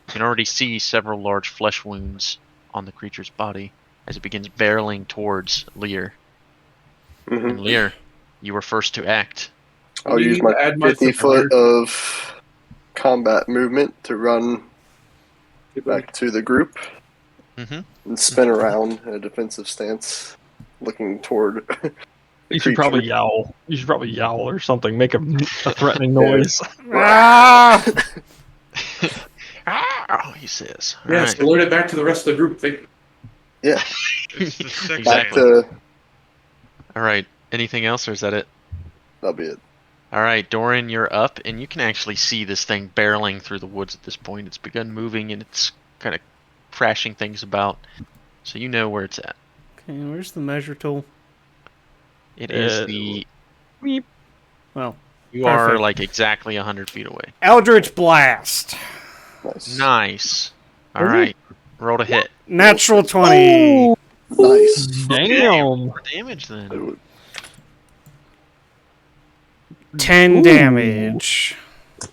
You can already see several large flesh wounds on the creature's body as it begins barreling towards Lear. Hmm. And Lear, you were first to act. I'll Do you use need my to add my 50 familiar? foot of combat movement to run back to the group Mm-hmm. and spin around in a defensive stance, looking toward the You should creature. probably yowl. You should probably yowl or something. Make a threatening Yeah. noise. Ah! Ah, he says. All Yeah, right. so alert it back to the rest of the group. Yeah, It's the second back Exactly. one. to. All right. Anything else, or is that it? That'll be it. All right, Doran, you're up, and you can actually see this thing barreling through the woods at this point. It's begun moving, and it's kind of crashing things about. So you know where it's at. Okay, where's the measure tool? It is Uh, the. Weep. Well, You are perfect. like exactly 100 feet away. Eldritch Blast. Nice. Nice. All Is it? right. Roll to hit. Natural 20. Nice. Damn. For damage then. Ooh, 10 Ooh. damage.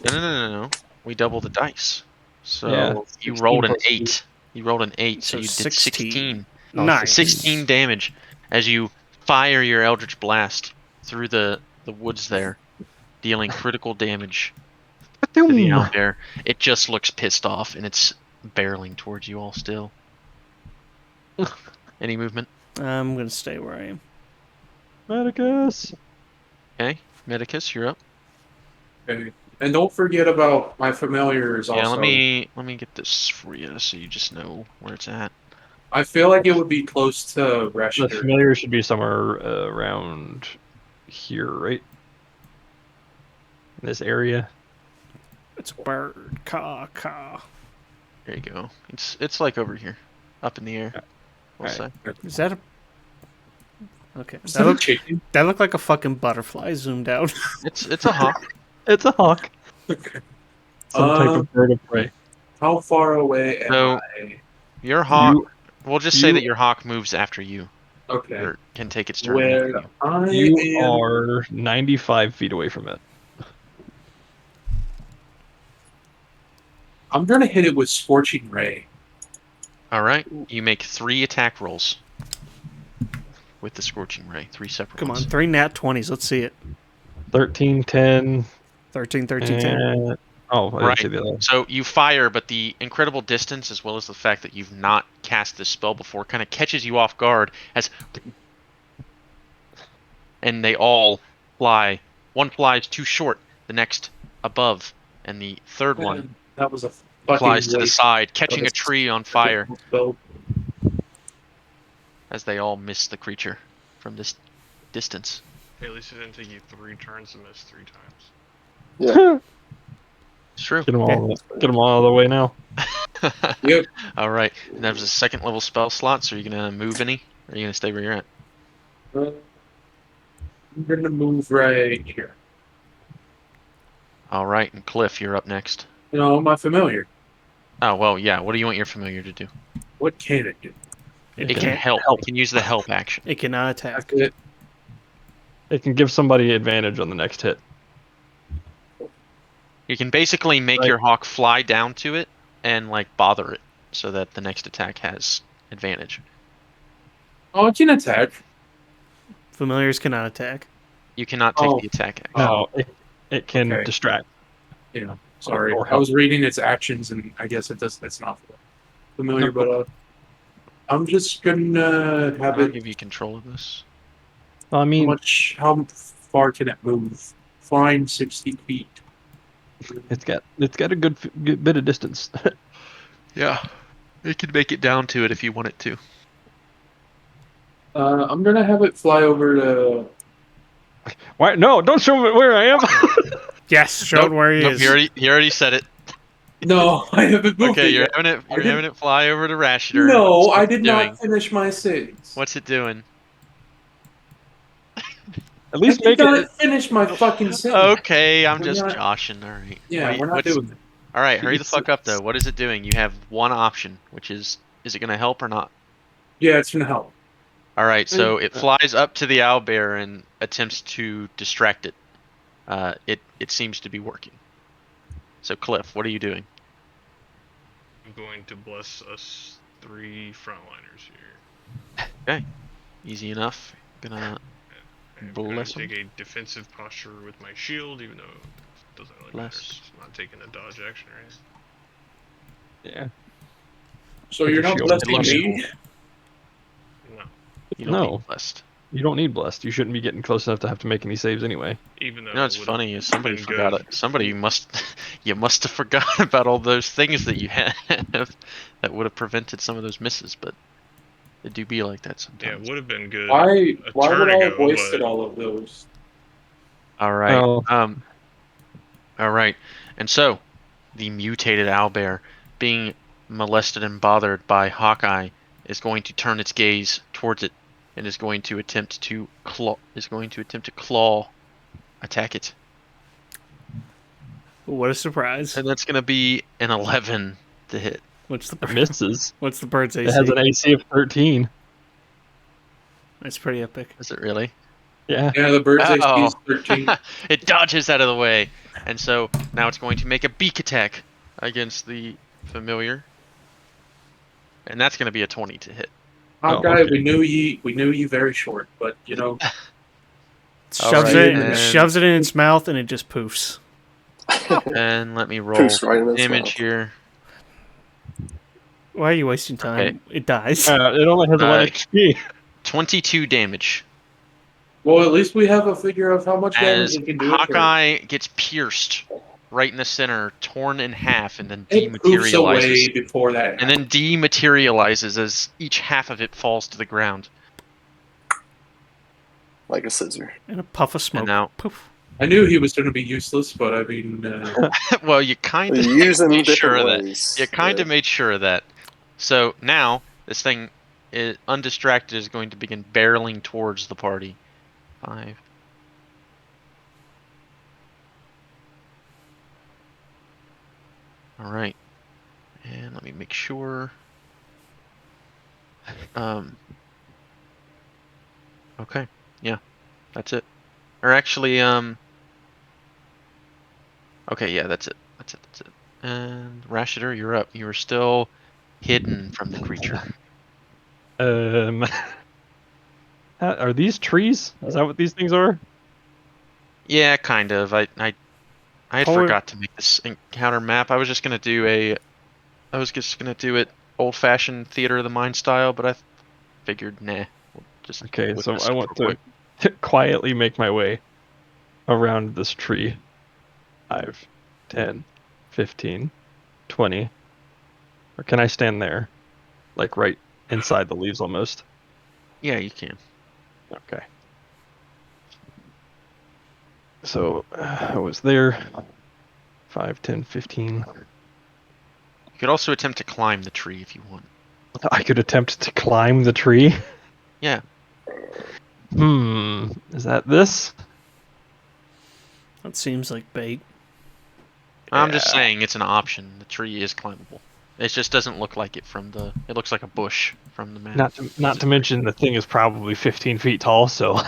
No. We double the dice. So Yeah, you 16 rolled an plus 8. You rolled an 8, so So you did 16. 16. Oh, Nice. 16 damage as you fire your Eldritch Blast through the woods there, dealing critical damage to the owlbear. It just looks pissed off, and it's barreling towards you all still. Any movement? I'm going to stay where I am. Medicus. Okay. Medicus, you're up. Okay. And don't forget about my familiars Yeah, also. let me get this for you so you just know where it's at. I feel like it would be close to The Rashter. familiar should be somewhere around here, right? In this area. It's a bird. Caw. There you go. It's like over here, up in the air. We'll say. Is that a... Okay. Is That that a look, chicken? that looked like a fucking butterfly zoomed out. It's a hawk. It's a hawk. Okay. Some type of bird of prey. How far away am So- I? Your hawk. You, We'll just say you- that your hawk moves after you, Okay. or can take its turn. Where after you. I you am. are 95 feet away from it. I'm gonna hit it with Scorching Ray. All right. You make 3 attack rolls with the Scorching Ray. 3 separate Come on, ones. 3 nat 20s. Let's see it. 13, 10, 13, 13, 10. and... Oh, I Right. didn't see the other. So you fire, but the incredible distance, as well as the fact that you've not cast this spell before, kind of catches you off guard as, and they all fly. One flies too short, the next above, and the third one That was a fucking flies to the waste side, catching of a tree on fire spell. as they all miss the creature from this distance. Hey, at least it didn't take you 3 turns to miss 3 times. Yeah. It's true. Get them all out of the way now. Yep. All right. And that was a second level spell slot, so are you going to move any? Or are you going to stay where you're at? I'm gonna move right here. All right. And Cliff, you're up next. You know, my familiar. Oh, well, yeah. What do you want your familiar to do? What can it do? It can help. It can use the help action. It cannot attack. That's it. It can give somebody advantage on the next hit. You can basically make Right. your hawk fly down to it and, like, bother it so that the next attack has advantage. Oh, it can attack. Familiars cannot attack. You cannot take Oh. the attack action. No, it can Okay. distract. Yeah. Sorry. Or I was reading its actions, and I guess it does. That's not familiar, but I'm just gonna have I'll it. give you control of this. I How mean, How far can it move? Flying 60 feet. it's got a good bit of distance. Yeah. You can make it down to it if you want it to. I'm gonna have it fly over to. Why? No, don't show me where I am. Yes, show it where he is. He already said it. No, I haven't moved Okay, it you're yet. having it. I You're didn't- having it fly over to Rashider. No, I What's did it doing? not finish my sentence. What's it doing? At I least did make not it. finish my fucking sentence. Okay, I'm We're just not- joshing. All right. Yeah, we're not what's? doing that. All right, hurry the fuck up though. Jesus. What is it doing? You have one option, which is it going to help or not? Yeah, it's gonna help. All right, so it Uh, flies up to the owlbear and attempts to distract it. It seems to be working. So Cliff, what are you doing? I'm going to bless us 3 frontliners here. Okay, easy enough. Gonna I'm going bless to take 'em. a defensive posture with my shield, even though it doesn't really matter. Bless. 'Cause I'm not taking a dodge action or anything. Yeah. So With you're your not shield. blessing looks me? No, You don't No. need blessed. You don't need blessed. You shouldn't be getting close enough to have to make any saves anyway. even though You know what's it would've funny is somebody been forgot good. it. Somebody must. You must have forgot about all those things that you have that would have prevented some of those misses, but they do be like that Yeah, it sometimes. would have been good Why? a Why turn would I have ago, wasted but all of those? All right. Oh, All right. And so, the mutated owlbear, being molested and bothered by Hawkeye, is going to turn its gaze towards it and is going to attempt to claw, attack it. What a surprise! And that's going to be an 11 to hit. What's the it misses. what's the bird's It AC? has an AC of 13. That's pretty epic. Is it really? Yeah. Yeah, the bird's AC Oh. is 13. It dodges out of the way. And so now it's going to make a beak attack against the familiar. And that's going to be a 20 to hit. Hawkeye, okay. we knew you very short, but you know, Shoves right, it, shoves it in its mouth, and it just poofs. And let me roll Poofs right in its damage mouth. here. Why are you wasting time? Okay. It dies. It only has 1 HP. 22 damage. well, at least we have a figure of how much damage As it can do. Hawkeye gets pierced right in the center, torn in half, and then It poofs away dematerializes. before that. And then dematerializes as each half of it falls to the ground. Like a scissor. And a puff of smoke. And now, Poof. I knew he was going to be useless, but I mean, well, you kind of You use them made sure different of that. ways. You kind Yeah. of made sure of that. So now this thing, undistracted, is going to begin barreling towards the party. 5. All right, and let me make sure. Okay, yeah, that's it. Or actually, okay, yeah, that's it. That's it. And Rashider, you're up. You are still hidden from the creature. Are these trees? Is that what these things are? Yeah, kind of. I had Polar- forgot to make this encounter map. I was just gonna do it old-fashioned theater of the mind style, but I figured, nah, we'll just Okay, whip so this I up want real to quick. quietly make my way around this tree. 5, 10, 15, 20. Or can I stand there? Like right inside the leaves almost? Yeah, you can. Okay. So I was there. 5, 10, 15. You could also attempt to climb the tree if you want. I could attempt to climb the tree. Yeah. Is that this? That seems like bait. I'm just Yeah. saying it's an option. The tree is climbable. It just doesn't look like it from the. It looks like a bush from the map. Not to mention the thing is probably 15 feet tall, so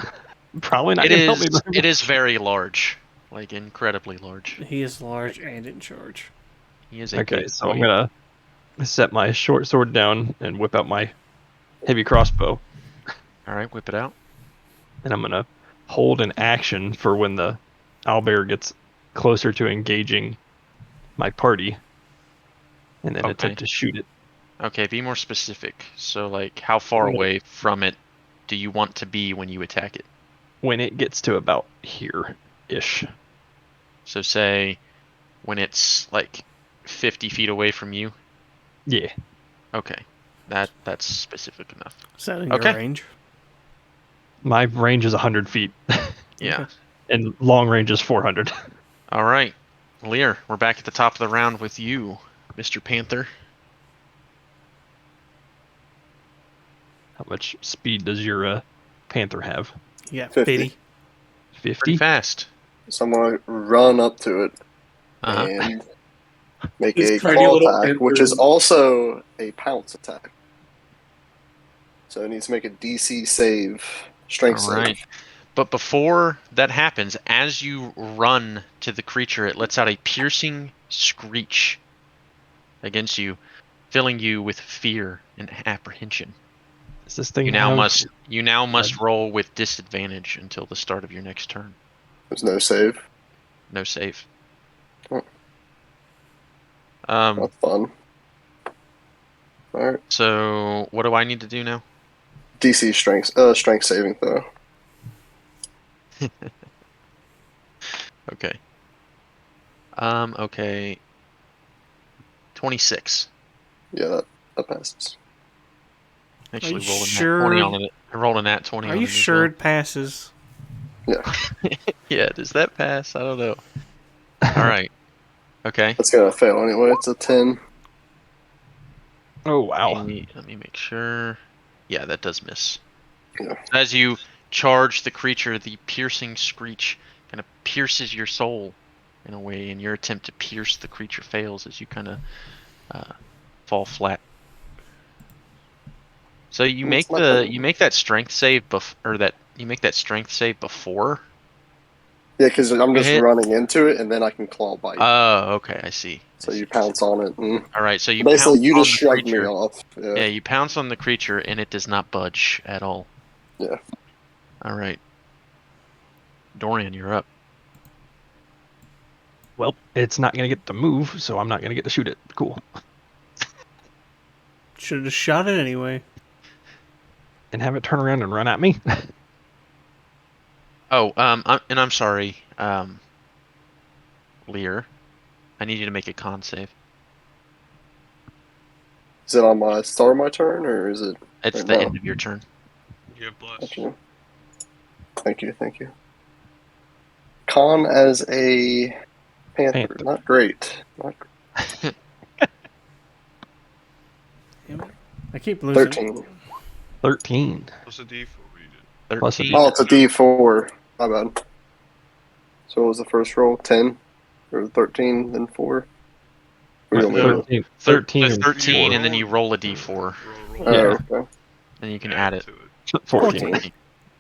probably not It gonna help me is. very It is much. very large, like incredibly large. He is large and in charge. He is a Okay, big so boy. I'm gonna set my short sword down and whip out my heavy crossbow, All right, whip it out. and I'm gonna hold an action for when the owlbear gets closer to engaging my party, and then Okay. attempt to shoot it. Okay, be more specific. So, like, how far away from it do you want to be when you attack it? When it gets to about here-ish. So, say when it's like 50 feet away from you. Yeah. Okay, that's specific enough. Is that in Okay. your range? My range is 100 feet, Yeah. Okay. and long range is 400. All right. Lear, we're back at the top of the round with you, Mr. Panther. How much speed does your panther have? Yeah, 50. 50. Pretty 50? fast. So I'm gonna run up to it Uh-huh. and make This a tiny claw little attack, which is panther- also a pounce attack. So it needs to make a DC save, strength All right. save. But before that happens, as you run to the creature, it lets out a piercing screech against you, filling you with fear and apprehension. Does this thing You now have... must roll with disadvantage until the start of your next turn. There's no save. No save. Oh. That's fun. Alright. So what do I need to do now? DC strength saving throw. Okay. Okay. 26. Yeah, that passes. Actually, you rolling sure? that 20 on it. I rolled a nat 20 Are on you it as sure well. it passes? Yeah. Yeah, does that pass? I don't know. All right. Okay. That's gonna fail anyway. It's a 10. Oh, wow. Let me make sure. Yeah, that does miss. Yeah. As you charge the creature, the piercing screech kind of pierces your soul in a way, and your attempt to pierce the creature fails as you kind of fall flat. So you make that strength save you make that strength save before. Yeah, because I'm You just hit? running into it and then I can claw bite. Oh, okay, I see. So you pounce on it. And All right, so you basically, pounce you on just the shoved me creature. off. Yeah, Yeah. you pounce on the creature, and it does not budge at all. Yeah. All right. Dorian, you're up. Well, it's not going to get to move, so I'm not going to get to shoot it. Cool. Should have shot it anyway. And have it turn around and run at me? Oh, I'm sorry, Lear. I need you to make a con save. Is it on my start of my turn or is it? It's right the now? end of your turn. You have bless. Thank you. Thank you. Con as a panther. Not great. Not great. I keep losing. 13. 13. What's the D4 you did? Plus a 13. Oh, it's a D4. My bad. So what was the first roll? 10? Or 13, then 4? Or you want me to- 13, 13 and 13, 4. and then you roll a D4, Roll Oh, it. okay. and you can add it. to it. 14.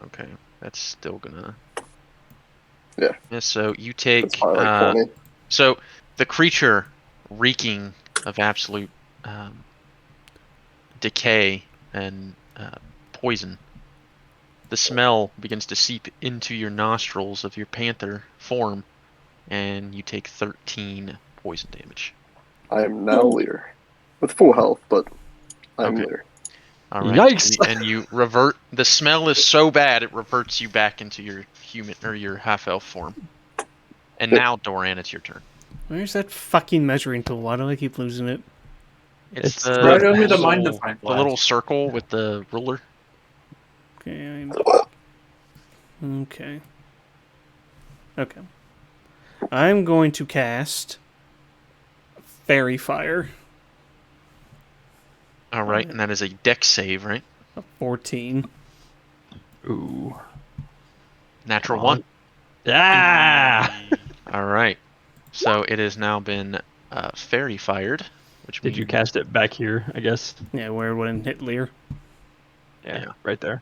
Okay, that's still gonna. Yeah. Yeah. So you It's take. probably like 20. So the creature, reeking of absolute decay and poison, the smell begins to seep into your nostrils of your panther form, and you take 13 poison damage. I am now Lear. With full health, but I'm Okay. Lear. All right. Yikes! And you revert. The smell is so bad it reverts you back into your human or your half elf form. And now, Doran, it's your turn. Where's that fucking measuring tool? Why do I keep losing it? It's It's the right under the little- magnifying the little glass. circle with the ruler. Okay. Okay. Okay. I'm going to cast Fairy Fire. All right, and that is a dex save, right? A 14. Ooh. Natural Come on. 1. Yeah! All right. So it has now been fairy fired, which Did you means- cast it back here, I guess? Yeah, where it wouldn't hit Lear. Yeah, Yeah. right there.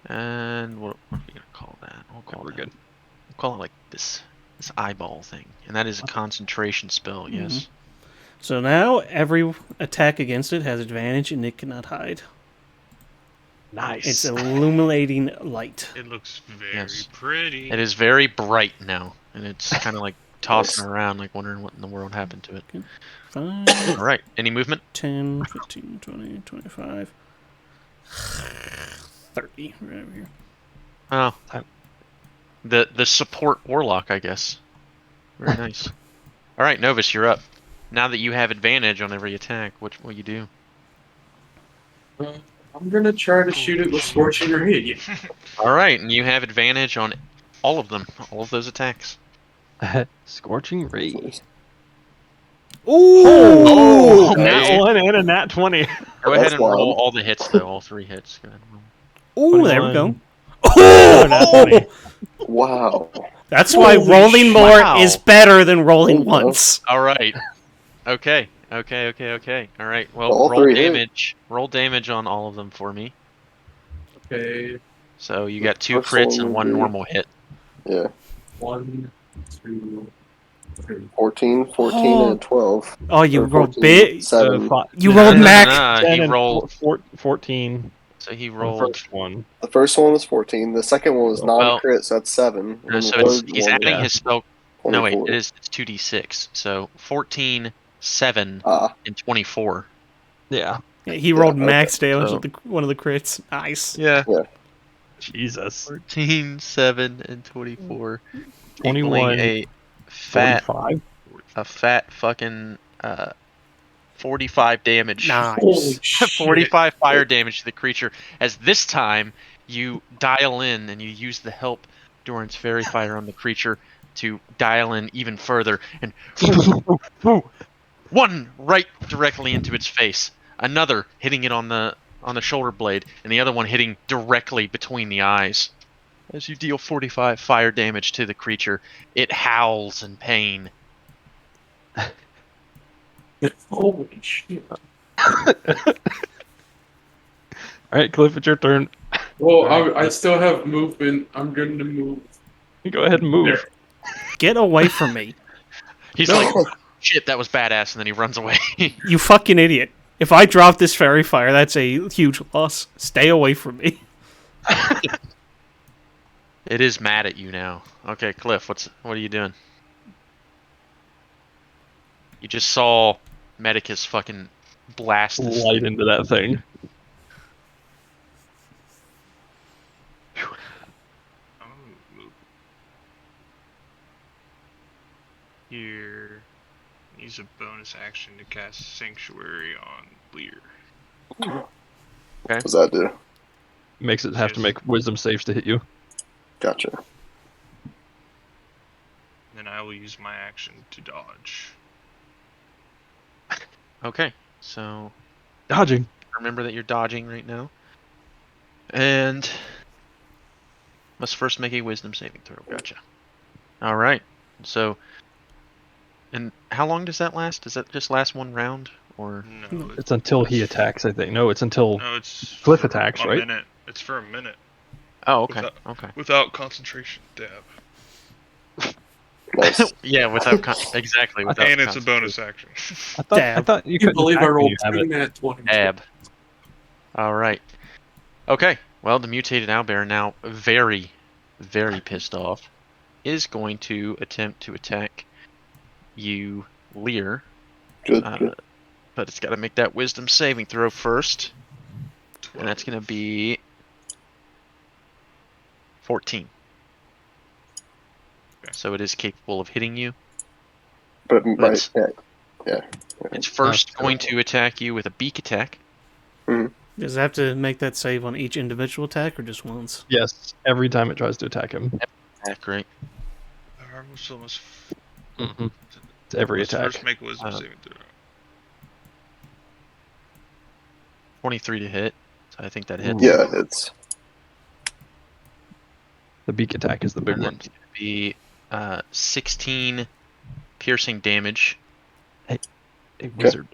And what are we gonna call that? We'll call We're that. good. We'll call it like this eyeball thing, and that is a concentration spell. Yes. So now every attack against it has advantage and it cannot hide. Nice. It's illuminating light. It looks very Yes. pretty. It is very bright now, and it's kind of like tossing around, like wondering what in the world happened to it. 5, All right. Any movement? 10, 15, 20, 25, 30. Right over here. Oh, the support warlock, I guess. Very nice. All right, Novus, you're up. Now that you have advantage on every attack, what will you do? I'm gonna try to shoot it with Scorching Ray. All right, and you have advantage on all of them, all of those attacks. Scorching Ray. Ooh! Oh, Nat okay. 1 and a nat 20. Go ahead That's and roll wild. all the hits, though. All 3 hits. Go ahead and roll. Ooh, there we go. 21. Another nat 20. Wow. That's why Holy rolling shit. more Wow. is better than rolling There you go. once. All right. Okay. All right. Well, All roll 3 hit. damage. Roll damage on all of them for me. Okay. So you got 2 First crits one and would 1 be- normal hit. Yeah. 1, 2, 3. 14, 14, Oh. and 12. Oh, you Or rolled 14, big. 7. You No, rolled no, no, Mac. Nah, 10 he and rolled. 14 So he on the rolled. first one. The first one was 14. The second one was Well, non-crit, so that's 7. And then So the third he's one adding yeah. his spell. No, wait. 24. It's 2d6. So 14, 7, Ah, and 24. Yeah. Yeah, he rolled okay. max damage So- with one of the crits. Nice. Yeah. Jesus. 14, 7, and 24. 21, Equaling a fat 45. fucking 45 damage. Nice. Holy shit. 45 fire damage to the creature, as this time you dial in and you use the help Doran's fairy fire on the creature to dial in even further, and one right directly into its face, another hitting it on the shoulder blade, and the other one hitting directly between the eyes. As you deal 45 fire damage to the creature, it howls in pain. Holy shit. Alright, Cliff, it's your turn. Well, Alright. I still have movement. I'm going to move. Go ahead and move. There. Get away from me. He's No. like, shit, that was badass, and then he runs away. You fucking idiot. If I drop this fairy fire, that's a huge loss. Stay away from me. It is mad at you now. Okay, Cliff, what are you doing? You just saw Medicus fucking blast this Light thing. into that thing. I'm gonna move here. Use a bonus action to cast Sanctuary on Lear. what does that do? Makes it have to make wisdom saves to hit you. Gotcha. Then I will use my action to dodge. Okay, so Dodging. remember that you're dodging right now. And must first make a wisdom saving throw. Gotcha. Alright. So, and how long does that last? Does that just last 1 round? Or No, It's until he attacks, I think. No, it's until No, it's Cliff for attacks, a right? minute. It's for a minute oh, okay, Without- okay. without concentration dab, Nice. Yeah, without exactly without. and it's a concentration. bonus action. I Dab. thought you You couldn't believe I attack when rolled you have 2 it. nat 20. Ab. All right. Okay. Well, the mutated owlbear, now very, very pissed off, is going to attempt to attack you, Lear. Good, good. But it's got to make that wisdom saving throw first, and that's going to be 14. Okay. So it is capable of hitting you. But But yeah. it's first going to attack you with a beak attack. Does it have to make that save on each individual attack or just once? Yes, every time it tries to attack him. Attack, right? So must Mm-hmm. It's every must attack. first make a wisdom saving throw. 23 to hit. So I think that hits. Yeah, it's The beak attack is the big And then one. it's going to be 16 piercing damage. A wizard.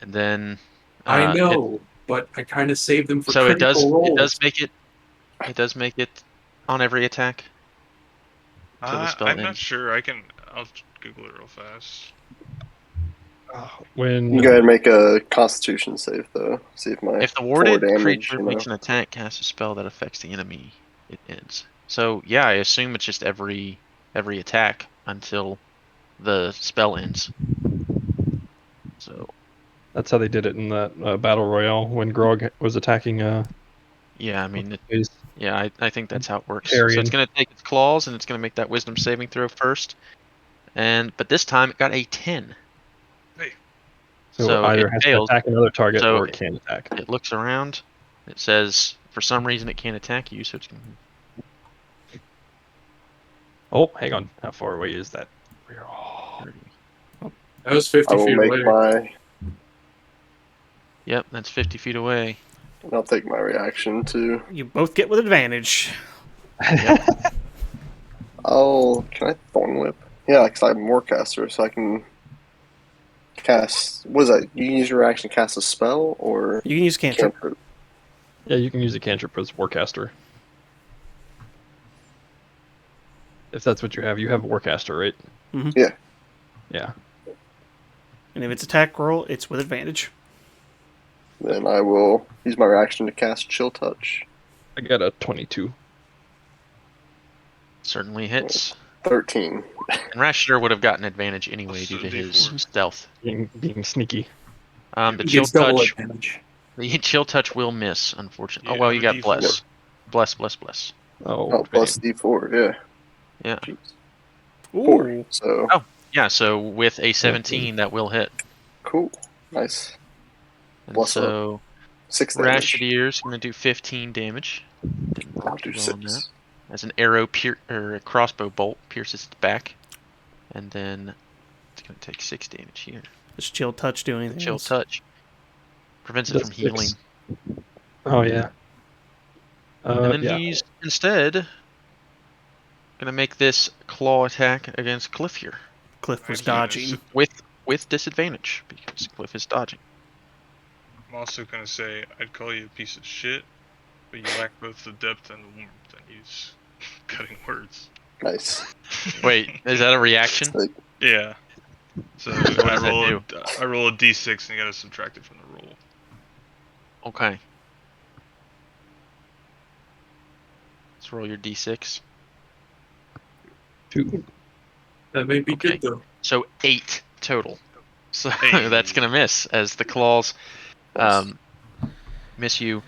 And then I know, but I kind of saved them for so it critical rolls. it does make it on every attack. Until the spell I'm not ends. sure. I'll Google it real fast. When you go ahead and make a Constitution save though. See if my If the 4 warded damage, creature you know. makes an attack, casts a spell that affects the enemy, it ends. So yeah, I assume it's just every attack until the spell ends. So that's how they did it in that battle royale when Grog was attacking. yeah, I mean, his- yeah, I think that's how it works. So Carrion. it's going to take its claws and it's going to make that wisdom saving throw first. But this time it got a 10. so either it has fails. to attack another target So or it can't attack. It looks around. It says for some reason it can't attack you, so it's going to Oh, hang on. How far away is that? That was 50 I will feet make away. my. Yep, that's 50 feet away. And I'll take my reaction to. You both get with advantage. Yep. Can I Thorn Whip? Yeah, because I'm Warcaster, so I can cast. What is that? You can use your reaction to cast a spell or You can use cantrip. cantrip? Yeah, you can use a cantrip as Warcaster. If that's what you have Warcaster, right? Mhm. Yeah. Yeah. And if it's attack roll, it's with advantage. Then I will use my reaction to cast Chill Touch. I got a 22. Certainly hits. 13. And Rashider would have gotten advantage anyway Also due to his D4. stealth. Being sneaky. The He chill gets double touch. advantage. The chill touch will miss, unfortunately. Yeah, Oh well, have you a got D4. bless. Bless. Oh, plus D4, yeah. Yeah. Jeez. Ooh. 4. So, Oh, yeah. So with a 17, that will hit. cool. Nice. And Bless up. so 6 damage. Rashidir's going to do 15 damage. Didn't roll I'll too do well on that. 6. As an arrow or a crossbow bolt pierces its back, and then it's going to take 6 damage here. Does chill touch do The anything chill else? touch prevents it That's from healing. 6. Oh, yeah. And then Yeah. he's instead going to make this claw attack against Cliff here Cliff was Actually, dodging. with disadvantage because Cliff is dodging. I'm also gonna say I'd call you a piece of shit, but you lack both the depth and the warmth and use cutting words. Nice. Wait, is that a reaction? Like, Yeah. So What does that do? I roll a D6 and you gotta subtract it from the roll. Okay. Let's roll your D6. 2. That may be Okay. good, though. So 8 total. So Hey. that's going to miss as the claws nice. miss you.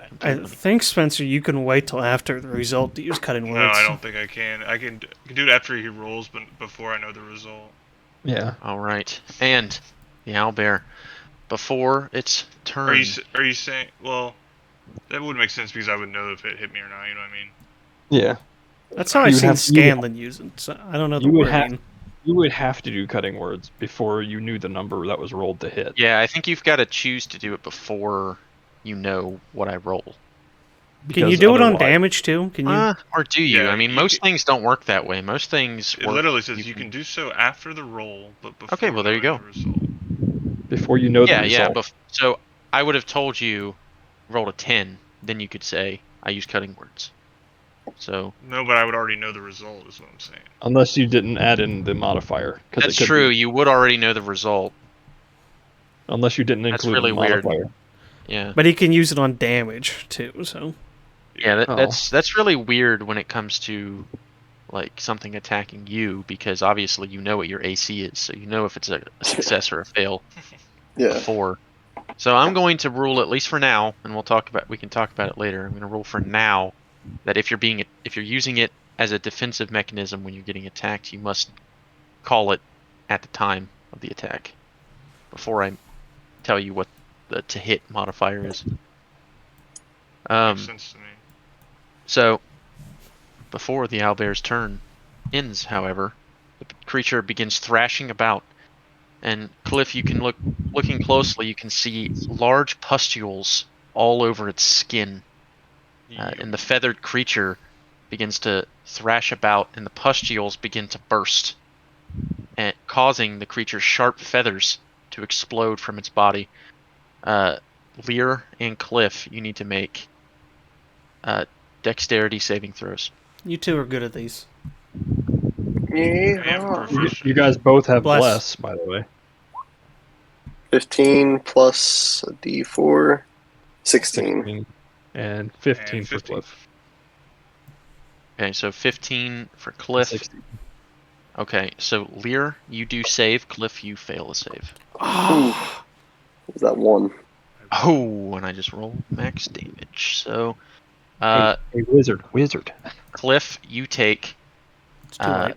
I completely. think, Spencer, you can wait till after the result to use cutting words. No, I don't think I can. I can do it after he rolls, but before I know the result. Yeah. All right. And the owlbear, before its turn. Are you saying? Well, that would make sense because I would know if it hit me or not. You know what I mean? Yeah. That's how You I've would seen have- Scanlan use it. So I don't know the You would have- wording. You would have to do cutting words before you knew the number that was rolled to hit. Yeah, I think you've got to choose to do it before you know what I roll. Can you because do it on otherwise- damage too? Can you? Or do you? Yeah, I mean, you most can- things don't work that way. Most things It work. literally says you can do so after the roll, but before Okay, well, there you knowing go. the result. Before you know the Yeah, result. so I would have told you rolled a 10, then you could say I use cutting words. So No, but I would already know the result. Is what I'm saying. Unless you didn't add in the modifier. 'Cause that's it could true. be- You would already know the result. unless you didn't That's include really the weird. modifier. Yeah. But he can use it on damage too. So Yeah, Oh. that's really weird when it comes to like something attacking you because obviously you know what your AC is, so you know if it's a success or a fail Yeah. before. So I'm going to rule at least for now, and we can talk about it later. I'm going to rule for now that if you're using it as a defensive mechanism when you're getting attacked, you must call it at the time of the attack before I tell you what the to hit modifier is. Makes sense to me. So, before the owlbear's turn ends, however, the creature begins thrashing about. And Cliff, you can looking closely, you can see large pustules all over its skin. And the feathered creature begins to thrash about, and the pustules begin to burst, and causing the creature's sharp feathers to explode from its body. Lear and Cliff, you need to make dexterity saving throws. you two are good at these. I am Yeah. proficient. You guys both have Bless. bless, by the way. 15 plus a D4. 16. 16. And 15 And for 15. Cliff. Okay, so 15 for Cliff. 16. Okay, so Lear, you do save. Cliff, you fail a save. Ooh. Is that 1? Oh, and I just rolled max damage. So, Hey, wizard. Cliff, you take It's too late.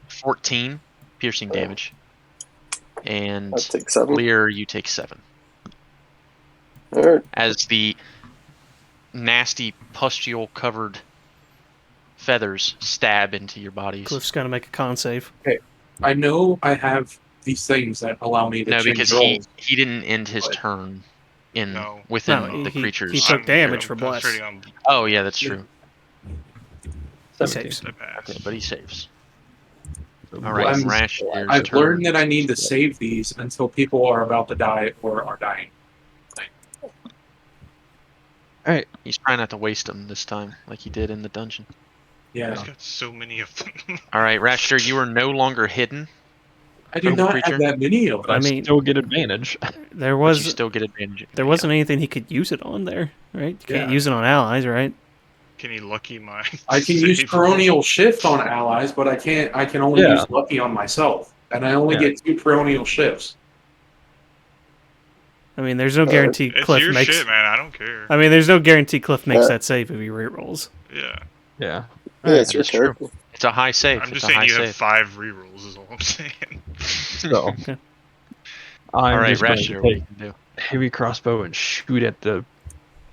14 piercing damage. And I'd take 7. Lear, you take 7. Alright. As the nasty pustule covered feathers stab into your bodies. Cliff's got to make a con save. I know I have these things that allow me to No, change because rolls. he didn't end his But- turn in No. within No, the he creatures. took damage for I'm bless. trading on Oh yeah, that's true. He 17. saves. I pass. Okay, but he saves. So All right, I'm- Rash. There's I've turn. learned that I need to save these until people are about to die or are dying. All right. He's trying not to waste them this time, like he did in the dungeon. Yeah. He's got so many of them. All right, Rasher, you are no longer hidden. I do Total not creature. have that many of But them. I mean- still get advantage. There But was you still get advantage. there wasn't anything he could use it on there, right? You can't Yeah. use it on allies, right? Can he lucky my I can use save? Perennial Shift on allies, but I can't. I can only Yeah. use Lucky on myself, and I only Yeah. get 2 Perennial Shifts. I mean, there's no guarantee It's Cliff your makes. shit, man. I don't care. I mean, there's no guarantee Cliff makes Yeah. that save if he rerolls. Yeah. Yeah. Yeah, it's your That's true. character. It's a high save. I'm It's just a saying high you save. have 5 rerolls is all I'm saying. So Okay. I'm All right, just going Rasher, to what do take you can do? heavy crossbow and shoot at the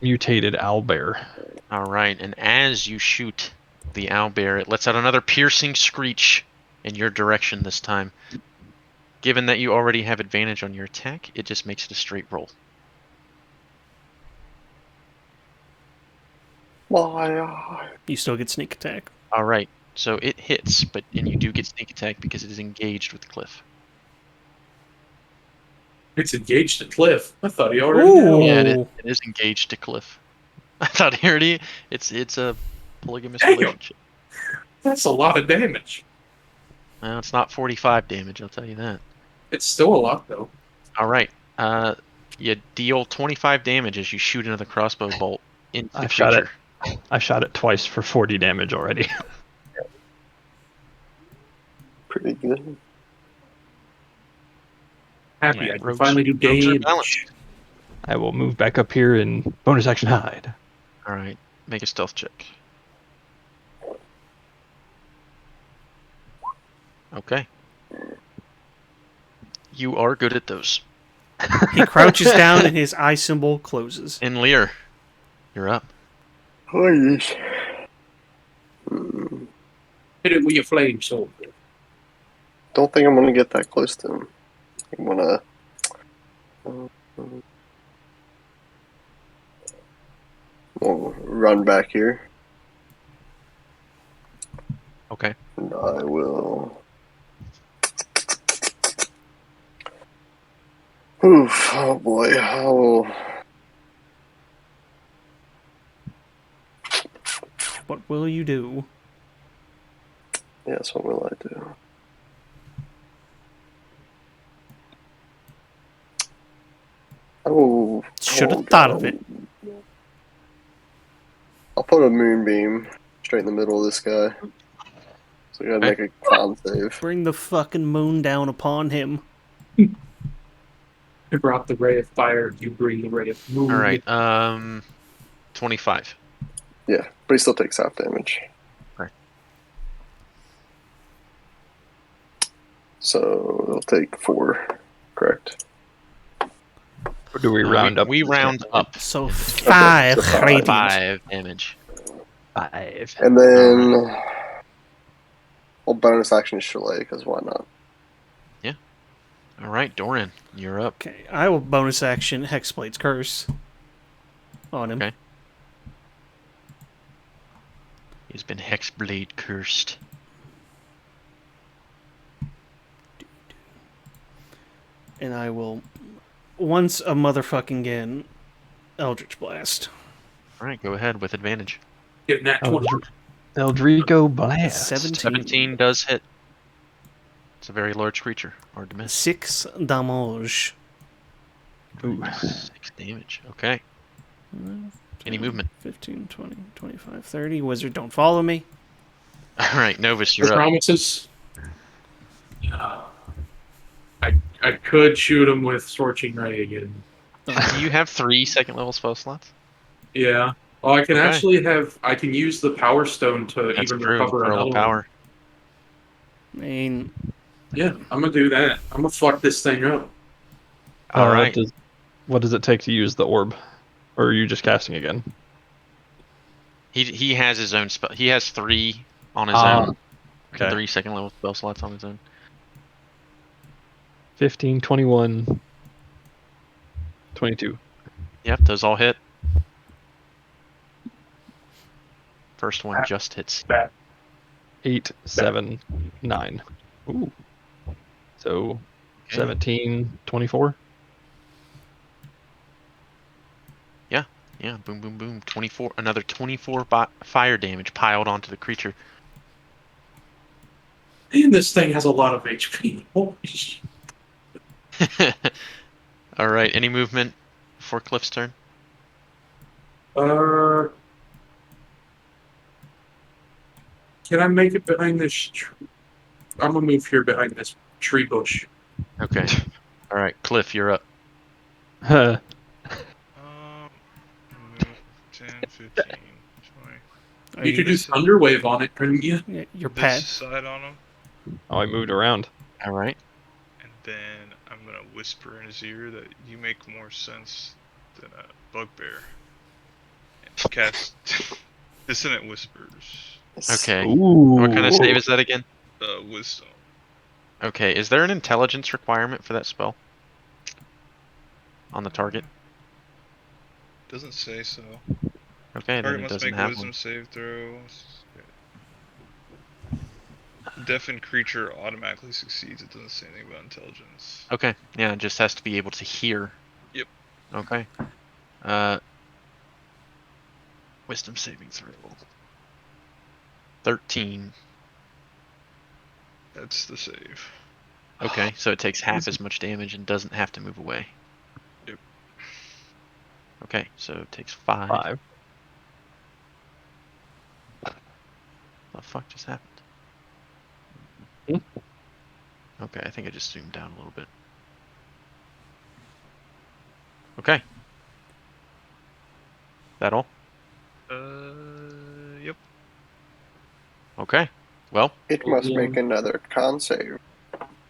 mutated owlbear. All right, and as you shoot the owlbear, it lets out another piercing screech in your direction this time. Given that you already have advantage on your attack, it just makes it a straight roll. Why? You still get sneak attack. All right, so it hits, and you do get sneak attack because it is engaged with Cliff. It's engaged to Cliff. I thought he already Ooh. knew. Yeah, Oh. it is engaged to Cliff. I thought he already. It's a polygamous Damn. relationship. That's a lot of damage. Well, it's not 45 damage, I'll tell you that. It's still a lot, though. All right, you deal 25 damage as you shoot another crossbow bolt into the I shot it. creature. I shot it twice for 40 damage already. Pretty good. Happy Yeah, I can rogues- finally do rogues are damage. balanced. I will move back up here and bonus action hide. All right, make a stealth check. Okay. You are good at those. He crouches down and his eye symbol closes. And Lear, you're up. Oh, yes. Hit it with your flame sword. Don't think I'm gonna get that close to him. I'm gonna. We'll run back here, Okay. and I will. Oof! Oh boy! Oh, What will you do? yes. What will I do? Oh, Should have oh, thought God. of it. I'll put a moonbeam straight in the middle of this guy. So I gotta Okay. make a con save. Bring the fucking moon down upon him. I brought the ray of fire. You bring the ray of moon. All right. 25. Yeah, but he still takes half damage. Right. So it'll take 4, correct? Or do we round up? We round up. So 5 so five. radiant. 5 damage. 5. And then we'll bonus action Chalet, because why not? All right, Doran, you're up. Okay, I will bonus action Hexblade's Curse on him. Okay. He's been Hexblade cursed. And I will, once a motherfucking again, Eldritch Blast. All right, go ahead with advantage. Getting that 20. Eldrico Blast. 17 does hit. It's a very large creature. Hard to miss. 6 damage. Ooh. 6 damage. Okay. Any movement? 15, 20, 25, 30. Wizard, don't follow me. All right, Novus, Your you're up. promises. I could shoot him with Scorching Ray again. Do you have 3 second level spell slots? Yeah. Well, I can Okay. actually have. I can use the Power Stone to That's even true. recover Pearl another of Power. I mean, Yeah, I'm gonna do that. I'm gonna fuck this thing up. All right. What does it take to use the orb? Or are you just casting again? He has his own spell. He has 3 on his Ah, own. okay. 3 second level spell slots on his own. 15, 21, 22. Yep, those all hit. First one just hits. 8, 7, 9. Ooh. So Okay. 17, 24. Yeah, boom, boom, boom. 24. Another 24 fire damage piled onto the creature. And this thing has a lot of HP. Holy shit. All right. Any movement before Cliff's turn? Can I make it behind this tree? I'm gonna move here behind this tree bush. Okay. All right, Cliff, you're up. Move 10, 15, 20. Are You could do This- Thunder Wave on it, couldn't you? Your This pet. side on him, Oh, I moved around. All right. and then I'm gonna whisper in his ear that you make more sense than a bugbear. And cast Dissonant Whispers. Okay. Ooh. What kind of save is that again? Wisdom. Okay. Is there an intelligence requirement for that spell? On the target? Doesn't say so. Okay, then Target it must doesn't make a have wisdom one. save throw. Deafened creature automatically succeeds. It doesn't say anything about intelligence. Okay. Yeah, it just has to be able to hear. Yep. Okay. Wisdom saving throw. 13. That's the save. Okay, so it takes half as much damage and doesn't have to move away. Yep. Okay, so it takes 5. 5. What the fuck just happened? Hmm? Okay, I think I just zoomed down a little bit. Okay. That all? Yep. Okay. Well, It must make another con save.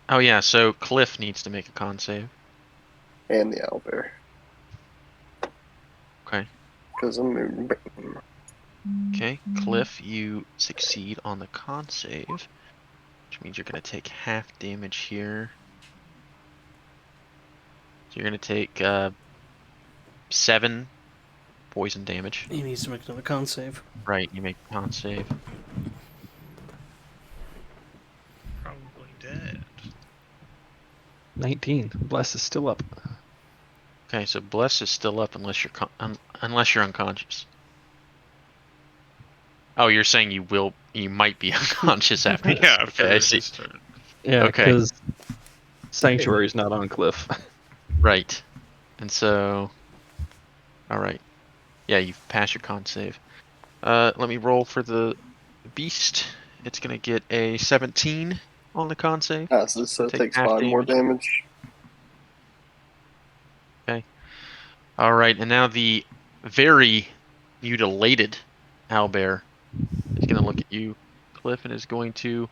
oh yeah, so Cliff needs to make a con save. And the owlbear. Okay. Because of Moonbeam. Okay, Cliff, you succeed on the con save, which means you're going to take half damage here. So you're going to take 7 poison damage. He needs to make another con save. Right, you make con save. Probably dead. 19. Bless is still up. Okay, so Bless is still up unless you're unless you're unconscious. Oh, you're saying you might be unconscious after this. Yeah, after Okay, I see. his turn. Yeah, Okay. because Sanctuary's not on Cliff. Right. And so, all right. Yeah, you've passed your con save. Let me roll for the beast. It's gonna get a 17 on the con save. So it Take takes half 5 more damage. All right, and now the very mutilated owlbear is gonna look at you, Cliff, and is going to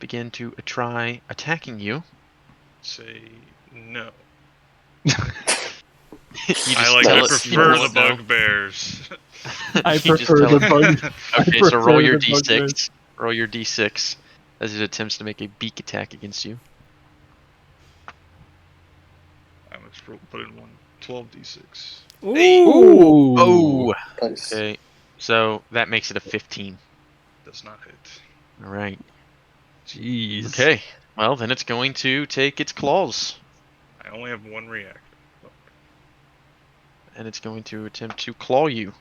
begin to try attacking you. Say no. You I tell it- prefer you the tell it no. bugbears. I You just prefer tell the it- bug. Okay, I so roll prefer your the bugbear. d6. Roll your d6 as it attempts to make a beak attack against you. I must put in 12d6. Ooh! Oh! Nice. Okay, so that makes it a 15. Does not hit. All right. Jeez. Okay, well, then it's going to take its claws. I only have 1 reactor. And it's going to attempt to claw you.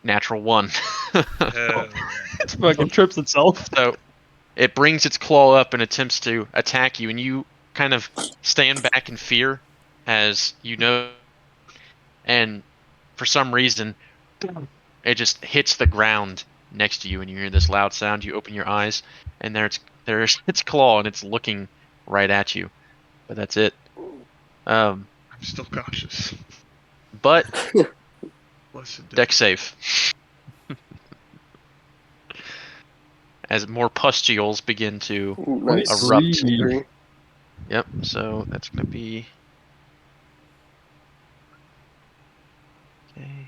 Natural 1. Hell yeah. It fucking trips itself. So it brings its claw up and attempts to attack you, and you kind of stand back in fear as you know, and for some reason, it just hits the ground next to you, and you hear this loud sound. You open your eyes, and there's its claw, and it's looking right at you. But that's it. I'm still conscious. But Blessed deck save. As more pustules begin to Ooh, nice. erupt. 23. Yep, so that's going to be Okay.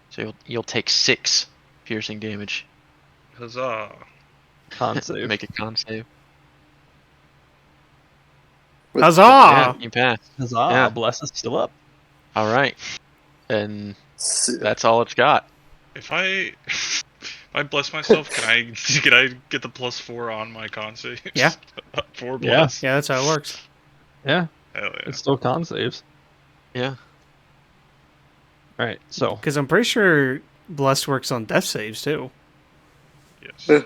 So you'll take 6 piercing damage. Huzzah! Con save. Make a con save. With- Huzzah! Yeah, you pass. Huzzah! Yeah. Bless is still up. All right, and Sick. that's all it's got. If I bless myself, can I get the +4 on my con saves? Yeah. 4 Yeah. bless. Yeah, that's how it works. Yeah, Hell yeah. it's still con saves. Yeah. All right, so Because I'm pretty sure Blessed works on death saves, too. Yes.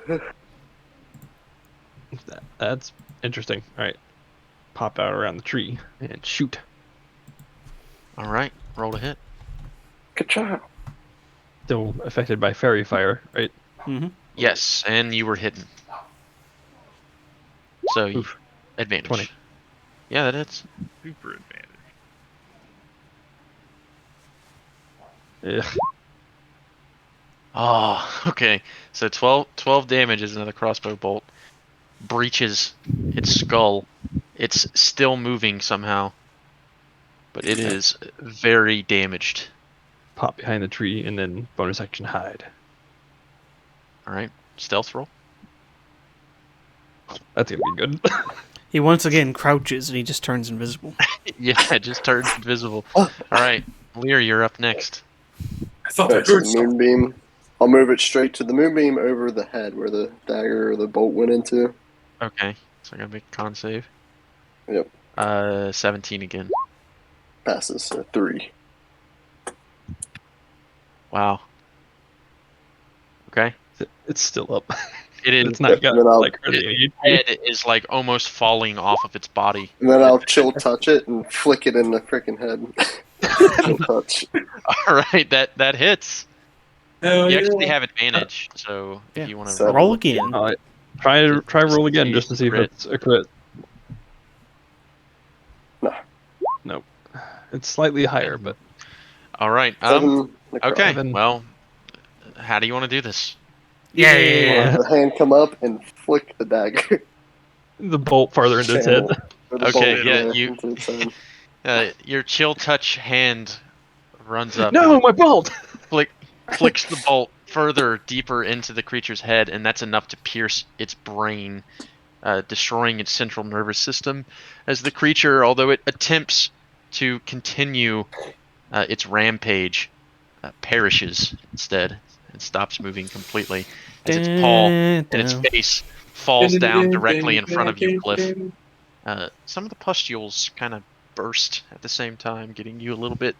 that's interesting. All right, pop out around the tree and shoot. All right, roll to hit. Ka-chow. Still affected by fairy fire, right? Mm-hmm. Yes, and you were hidden. So you Oof. advantage. 20. Yeah, that hits. Super advantage. Ugh. Oh, okay. So 12 damage is another crossbow bolt. Breaches its skull. It's still moving somehow, but it is very damaged. Pop behind the tree and then bonus action hide. All right, stealth roll. That's gonna be good. He once again crouches and he just turns invisible. Yeah, it just turns invisible. All right, Lear, you're up next. I thought I Alright, so heard the something. moonbeam. I'll move it straight to the moonbeam over the head where the dagger or the bolt went into. Okay, so I gotta make a con save. Yep. 17 again. Passes, so 3. Wow. Okay. It's still up. It is. It's not got Then I'll- like hardly any Head is like almost falling off of its body. And then I'll chill touch it and flick it in the freaking head. Chill touch. All right, that hits. Hell You actually yeah. have advantage, so Yeah. if you want to So- Roll again. Try Just roll to again see just to see if crit. it's a crit. No. Nope. It's slightly higher, but All right. 7. Okay. Seven. Well, how do you want to do this? Yeah. The hand come up and flick the dagger. the bolt farther into its head. Channel. Or the Okay, bolt, yeah, you- into its head. Your chill touch hand runs up. No, and my bolt! flicks the bolt further deeper into the creature's head, and that's enough to pierce its brain, destroying its central nervous system. As the creature, although it attempts to continue its rampage, perishes instead and stops moving completely as its paw and its face falls down directly in front of you, Cliff. Some of the pustules kind of burst at the same time, getting you a little bit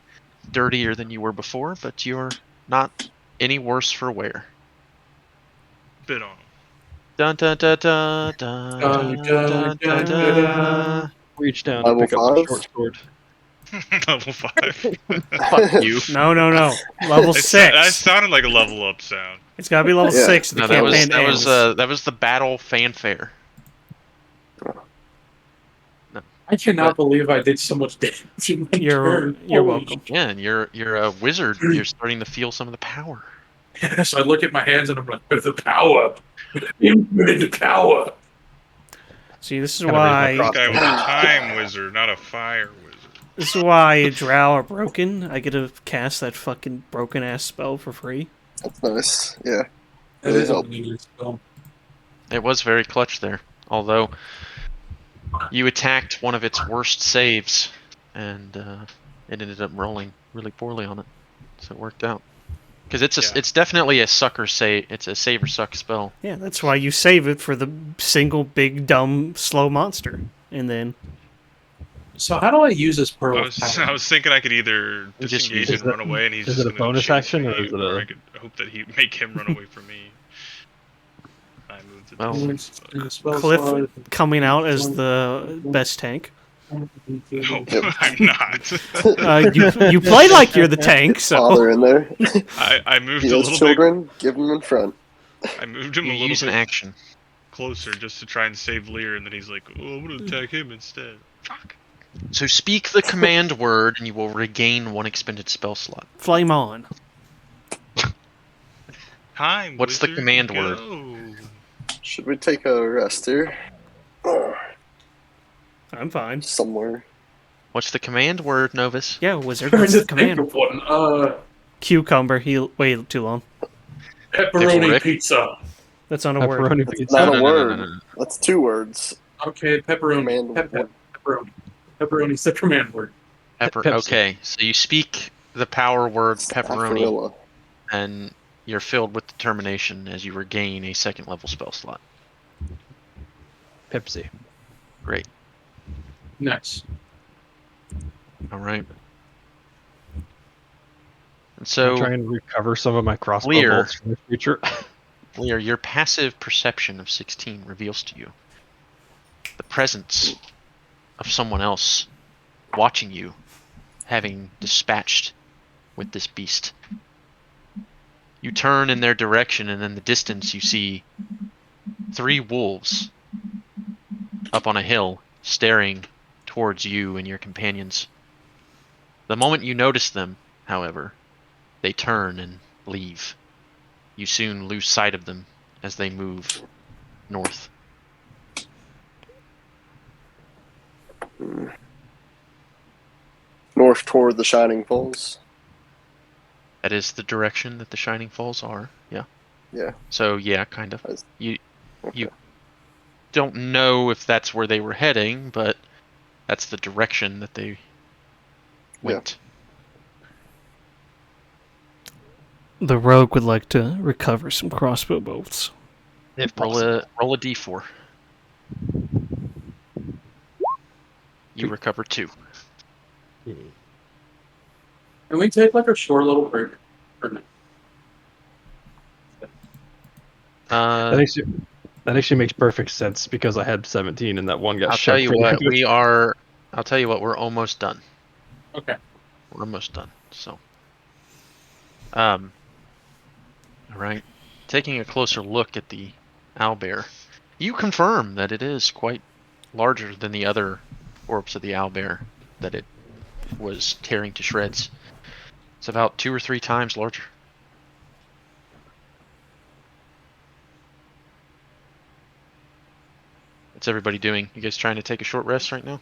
dirtier than you were before, but you're not any worse for wear. Bit on him. Dun dun dun dun dun dun dun dun dun. Reach down to Level pick up the 5? short sword. Level 5. Fuck you. No. Level That 6. sounded like a level up sound. It's got to be level Yeah. 6. The No, that was campaign that was ends. that was the battle fanfare. I cannot believe I did so much damage in my You're turn. you're Holy welcome. Yeah, and you're a wizard. You're starting to feel some of the power. shit. So I look at my hands and I'm like, "There's the power. Infinite power." See, this is Gotta raise my why This guy was a time wizard, not a fire wizard. drow are broken. I get to cast that fucking broken ass spell for free. That's nice. Yeah. That Really is a helped. weird spell. It was very clutch there, although you attacked one of its worst saves, and it ended up rolling really poorly on it, so it worked out. Because it's definitely a sucker save. It's a save or suck spell. Yeah, that's why you save it for the single big dumb slow monster, and then So how do I use this pearl? I of was, power? I was thinking I could either You just disengage use and it. run away, and he's Is just it a gonna bonus chase action, me, or is it or a- I could hope that he make him run away from me. I moved it. Well, Spell Cliff slot. coming out as the best tank. No, I'm not. You play like you're the tank, so Father in there. I moved He a has little children. Give them in front. bit. I moved him you a little use an bit action. closer just to try and save Lear, and then he's like, "Oh, I'm gonna attack him instead." Fuck. So speak the command word, and you will regain 1 expended spell slot. flame on. Time. What's the wizard, command go. word? Should we take a rest here? I'm fine. Somewhere. What's the command word, Novus? Yeah, wizard. Trying What's to the command? think of one. Cucumber. He waited too long. Pepperoni Rick? pizza. That's not a word. Pepperoni That's pizza. not a No. word. That's 2 words. Okay, pepperoni. Command word. Pepperoni. Pepperoni's the command word. Pepper. Pepsi. Okay, so you speak the power word pepperoni, Sarsaparilla. and you're filled with determination as you regain a second level spell slot. Pepsi. Great. Nice. All right. And Can I so, try and recover some of my crossbow Lear. bolts from the future? Lear, your passive perception of 16 reveals to you the presence of someone else watching you, having dispatched with this beast. You turn in their direction, and in the distance you see 3 wolves up on a hill, staring towards you and your companions. The moment you notice them, however, they turn and leave. You soon lose sight of them as they move north. North toward the Shining Falls. That is the direction that the Shining Falls are. Yeah. Yeah. So yeah, kind of. That's- You Okay. don't know if that's where they were heading, but that's the direction that they went. The rogue would like to recover some crossbow bolts. If Roll possible. a d4. You recover 2. Can we take like a short little break? Or no? That actually makes perfect sense because I had 17 and that one got I'll tell shoved you for what, the I'll tell you what, we're almost done. Okay. We're almost done. So, all right. Taking a closer look at the owlbear, you confirm that it is quite larger than the other corpse of the owlbear that it was tearing to shreds. It's about 2 or 3 times larger. What's everybody doing? You guys trying to take a short rest right now?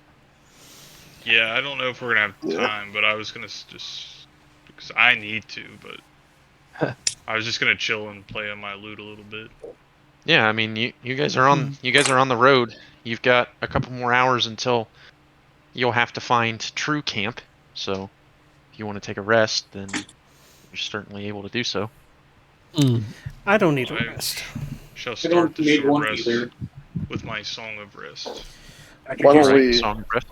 Yeah, I don't know if we're gonna have Yeah. time, but I was gonna just because I need to, but I was just gonna chill and play on my lute a little bit. Yeah, I mean, you guys are on the road. You've got a couple more hours until you'll have to find true camp. So, if you want to take a rest, then you're certainly able to do so. I don't need a I rest. shall I start don't the need short one rest either. with my song of rest. I Why could don't use we? Song of rest.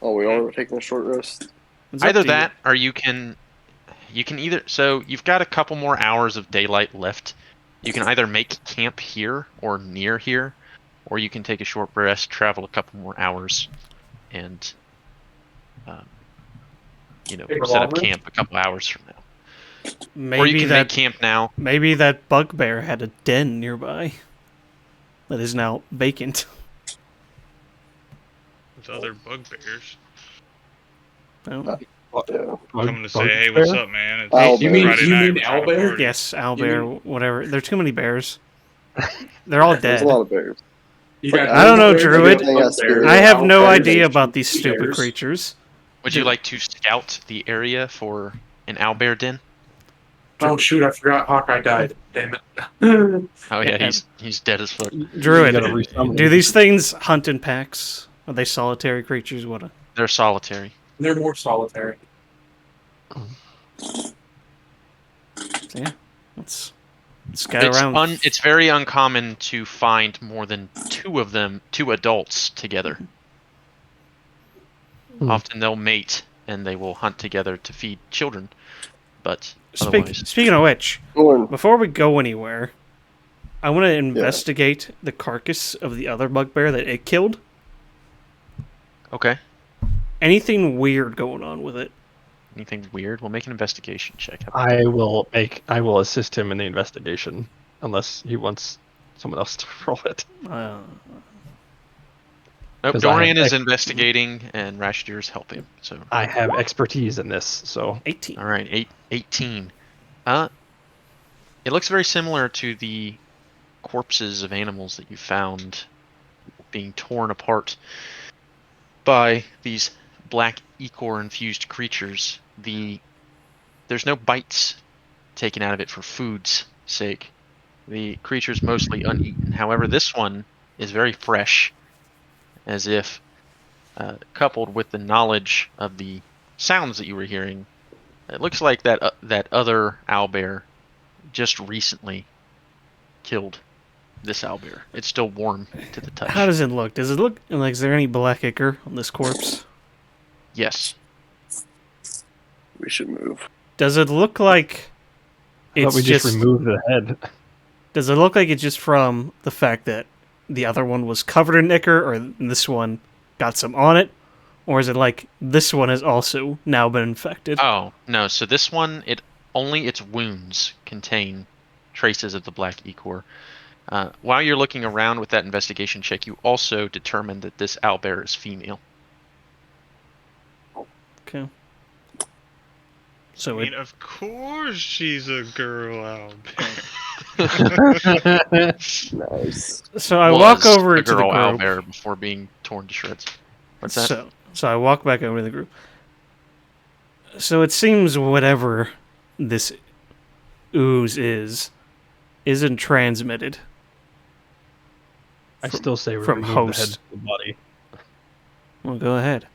Oh, we are taking a short rest. It's up Either to you. that, or you can either. So you've got a couple more hours of daylight left. You can either make camp here or near here, or you can take a short rest, travel a couple more hours, and Take a set long up rest? camp a couple hours from now. Or you Maybe can make camp now. maybe that bugbear had a den nearby that is now vacant. With other bugbears I don't know. Yeah. coming to say, "Hey, what's up, man? It's Owlbear. You mean Friday night. mean We're trying to owlbear? party." Yes, You owlbear, whatever. There are too many bears. They're all There's dead. a lot of bears. You Like, got I don't know, owlbears, Druid. you got bugbears, I have no owlbears, idea and about these stupid bears. creatures. Would you like to scout the area for an owlbear den? Oh shoot! I forgot Hawkeye died. Damn it. Oh yeah, Yeah, he's dead as fuck. Druid, gotta resummon do them. these things hunt in packs? Are they solitary creatures? What? They're solitary. They're more solitary. Yeah, let's scout around. It's very uncommon to find more than 2 of them, 2 adults together. Often they'll mate and they will hunt together to feed children, but otherwise. Speaking of which, Lauren, before we go anywhere, I want to investigate the carcass of the other bugbear that it killed. Okay. Anything weird going on with it? Anything weird? We'll make an investigation check. I will assist him in the investigation unless he wants someone else to roll it. Nope, 'Cause I Dorian have is investigating and Rashdir's helping. So I have expertise in this, so 18. all right, 18. It looks very similar to the corpses of animals that you found being torn apart by these black ichor infused creatures. The there's no bites taken out of it for food's sake. The creature's mostly uneaten. However, this one is very fresh, as if coupled with the knowledge of the sounds that you were hearing, it looks like that other owlbear just recently killed this owlbear. It's still warm to the touch. How does it look? Does it look like, is there any black ichor on this corpse? Yes. We should move. Does it look like I thought it's we just removed the head. Does it look like it's just from the fact that the other one was covered in ichor, or this one got some on it? Or is it like this one has also now been infected? Oh, no. So this one, only its wounds contain traces of the black ichor. While you're looking around with that investigation check, you also determine that this owlbear is female. Okay. So I mean, of course she's a girl out Nice. So I walk over a to the girl group. owlbear before being torn to shreds. What's that? So I walk back over to the group. So it seems whatever this ooze isn't transmitted. I still say we from remove the head host. from the body. Well, go ahead.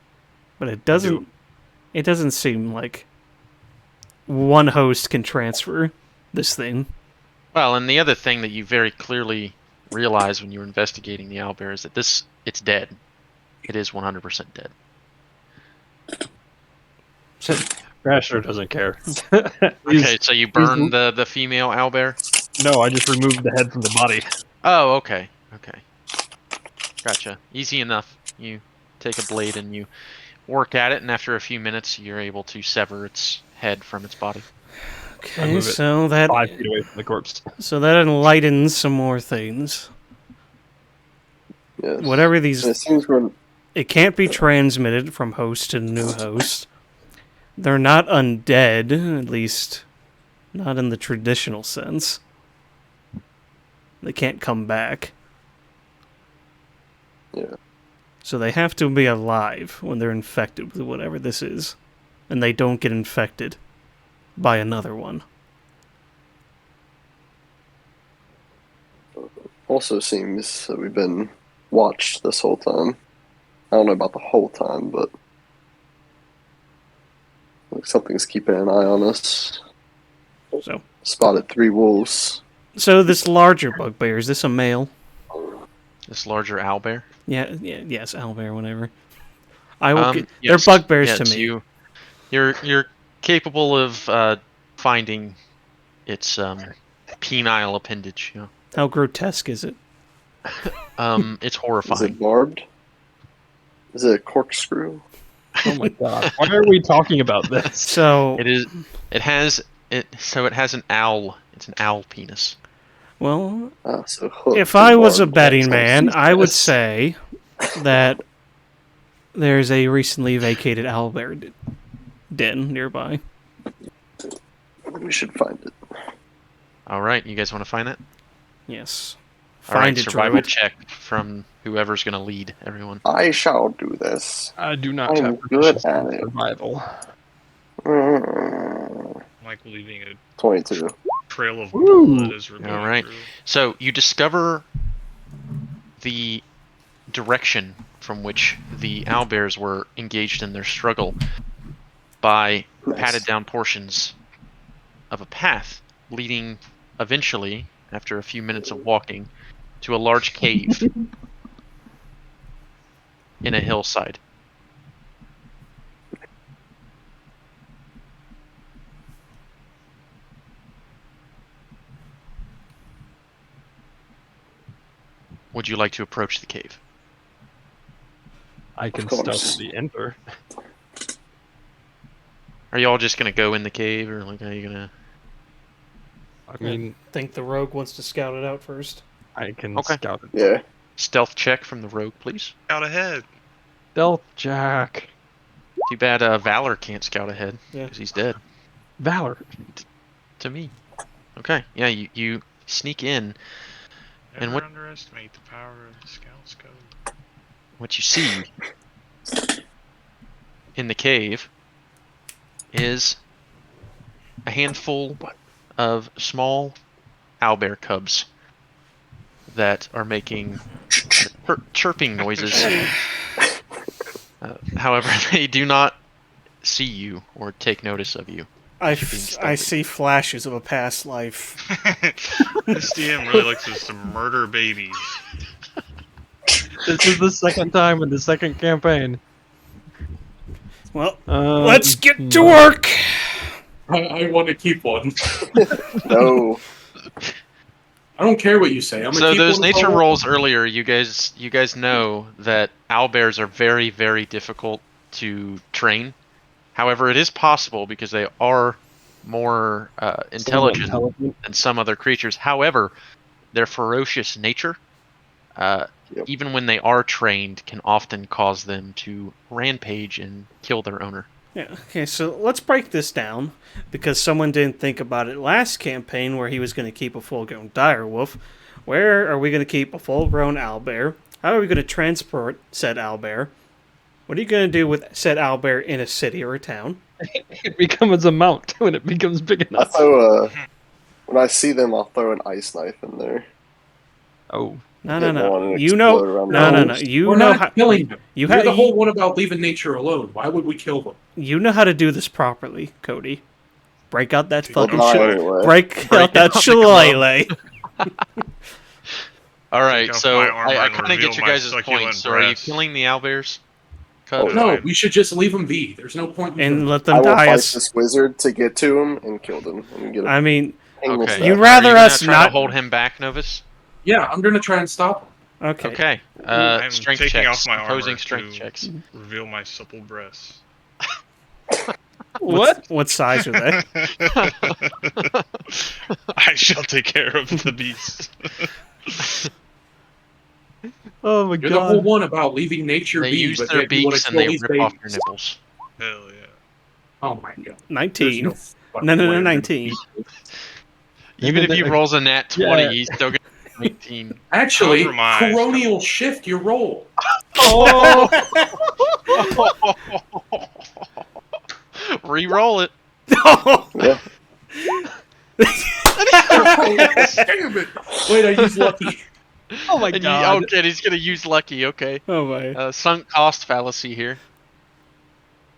But it doesn't. It doesn't seem like one host can transfer this thing. Well, and the other thing that you very clearly realized when you were investigating the owlbear is that it's dead. It is 100% dead. Rasher doesn't care. Okay, so you burned the female owlbear? No, I just removed the head from the body. Oh, okay. Okay. Gotcha. Easy enough. You take a blade and you work at it, and after a few minutes, you're able to sever its head from its body. Okay, move it so that 5 feet away from the corpse. so that enlightens some more things. Yes. Whatever these, It seems we're it can't be transmitted from host to new host. They're not undead, at least not in the traditional sense. They can't come back. Yeah. So they have to be alive when they're infected with whatever this is. And they don't get infected by another one. also seems that we've been watched this whole time. I don't know about the whole time, but like something's keeping an eye on us. So Spotted 3 wolves. So this larger bugbear, is this a male? This larger owlbear? Yes, owlbear, whatever. I will get, Yes, they're bugbears yes, to me. You're capable of finding its penile appendage. You know, How grotesque is it? it's Is horrifying. it barbed? Is it a corkscrew? Oh my god. Why are we talking about this? So It is. It has it. So it has an owl. It's an owl penis. well, So hooked if and I was a barbed. betting man, I would Yes. say that there's a recently vacated owlbear den nearby. We should find it. All right, you guys want to find that? Yes. All right, Find it, survival Druid. check from whoever's going to lead everyone. I shall do this. I do not I'm have good proficiency at in it. survival. Like leaving a 22. trail of Woo. blood as we're going All right. through. So you discover the direction from which the owlbears were engaged in their struggle by Nice. patted down portions of a path leading eventually, after a few minutes of walking, to a large cave in a hillside. Would you like to approach the cave? I can Of course. stealthily enter. Are you all just gonna go in the cave, or like are you gonna? I mean, think the rogue wants to scout it out first. I can Okay. scout it. Yeah. Stealth check from the rogue, please. Out ahead. Stealth Jack. Too bad Valor can't scout ahead Yeah. because he's dead. Valor. To me. Okay. Yeah, you sneak in. Never And what- underestimate the power of the scout scope. What you see in the cave is a handful of small owlbear cubs that are making chirping noises. However, they do not see you or take notice of you. I as you're being stealthy. see flashes of a past life. This DM really likes us to murder babies. This is the second time in the second campaign. Well, let's get to work. I want to keep one. No. I don't care what you say. I'm gonna So keep those one nature for- rolls earlier, you guys know that owlbears are very, very difficult to train. However, it is possible because they are more intelligent than some other creatures. However, their ferocious nature, even when they are trained, can often cause them to rampage and kill their owner. Yeah, okay, so let's break this down, because someone didn't think about it last campaign where he was going to keep a full-grown direwolf. Where are we going to keep a full-grown owlbear? How are we going to transport said owlbear? What are you going to do with said owlbear in a city or a town? It becomes a mount when it becomes big I enough. throw when I see them, I'll throw an ice knife in there. Oh. No. Hit one and You know, explode around the no. house. You We're know not how killing them. you You're have the whole one about leaving nature alone. Why would we kill them? you know how to do this properly, Cody. Break out that Well, fucking not shit. anyway. Break Break out that out the shillelagh. All right, Take off so my armor I and kind of reveal get your my guys' succulent point. So are you breasts. killing the owlbears? Oh, Cubs? No, we should just leave them be. There's no point in And killing let I them will die fight us. this wizard to get to him and kill them and get a I mean, painless Okay. death. You'd Are rather you gonna us try not- to hold him back, Novus? Yeah, I'm gonna try and stop them. okay. Okay. I'm Strength taking checks. off my armor Opposing strength to checks. reveal my supple breasts. What? What size are they? I shall take care of the beast. Oh my You're the whole god. one about leaving nature They be, use but their yet you want beaks to and kill they these rip babies. off your nipples. Hell yeah. Oh my god. 19. There's fucking No, way I'm gonna 19. beat you. Even if he rolls a nat 20, Yeah. he's still getting 19. Actually, Compromise. coronial shift your roll. Oh! Re-roll it. Yeah. Damn it! Wait, I used lucky. Oh my And god. okay, he's gonna use lucky. Okay. Oh my. Sunk cost fallacy here.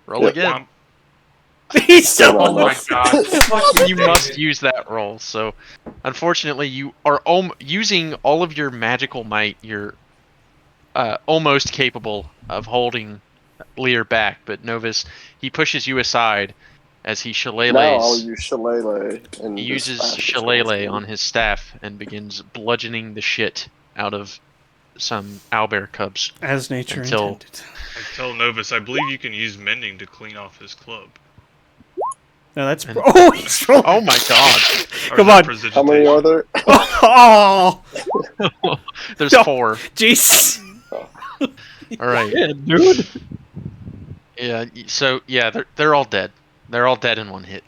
Roll Yep. again. He's so Come Oh on, my let's- god. Fucking You damn must it. use that roll. So, unfortunately, you are using all of your magical might. You're almost capable of holding Lear back, but Novus, he pushes you aside as he Now I'll shillelaghs. use shillelagh and He just uses smash the shillelagh skulls on his staff and begins bludgeoning the shit out of some owlbear cubs. As nature Until- intended. I tell Novus, I believe you can use mending to clean off his club. No, that's. And- Oh, he's rolling. Oh my god! Or Come is that on. prestidigitation? How many are there? Oh, There's No. 4. jeez. All right. Yeah, dude. Yeah. So yeah, they're all dead. They're all dead in one hit.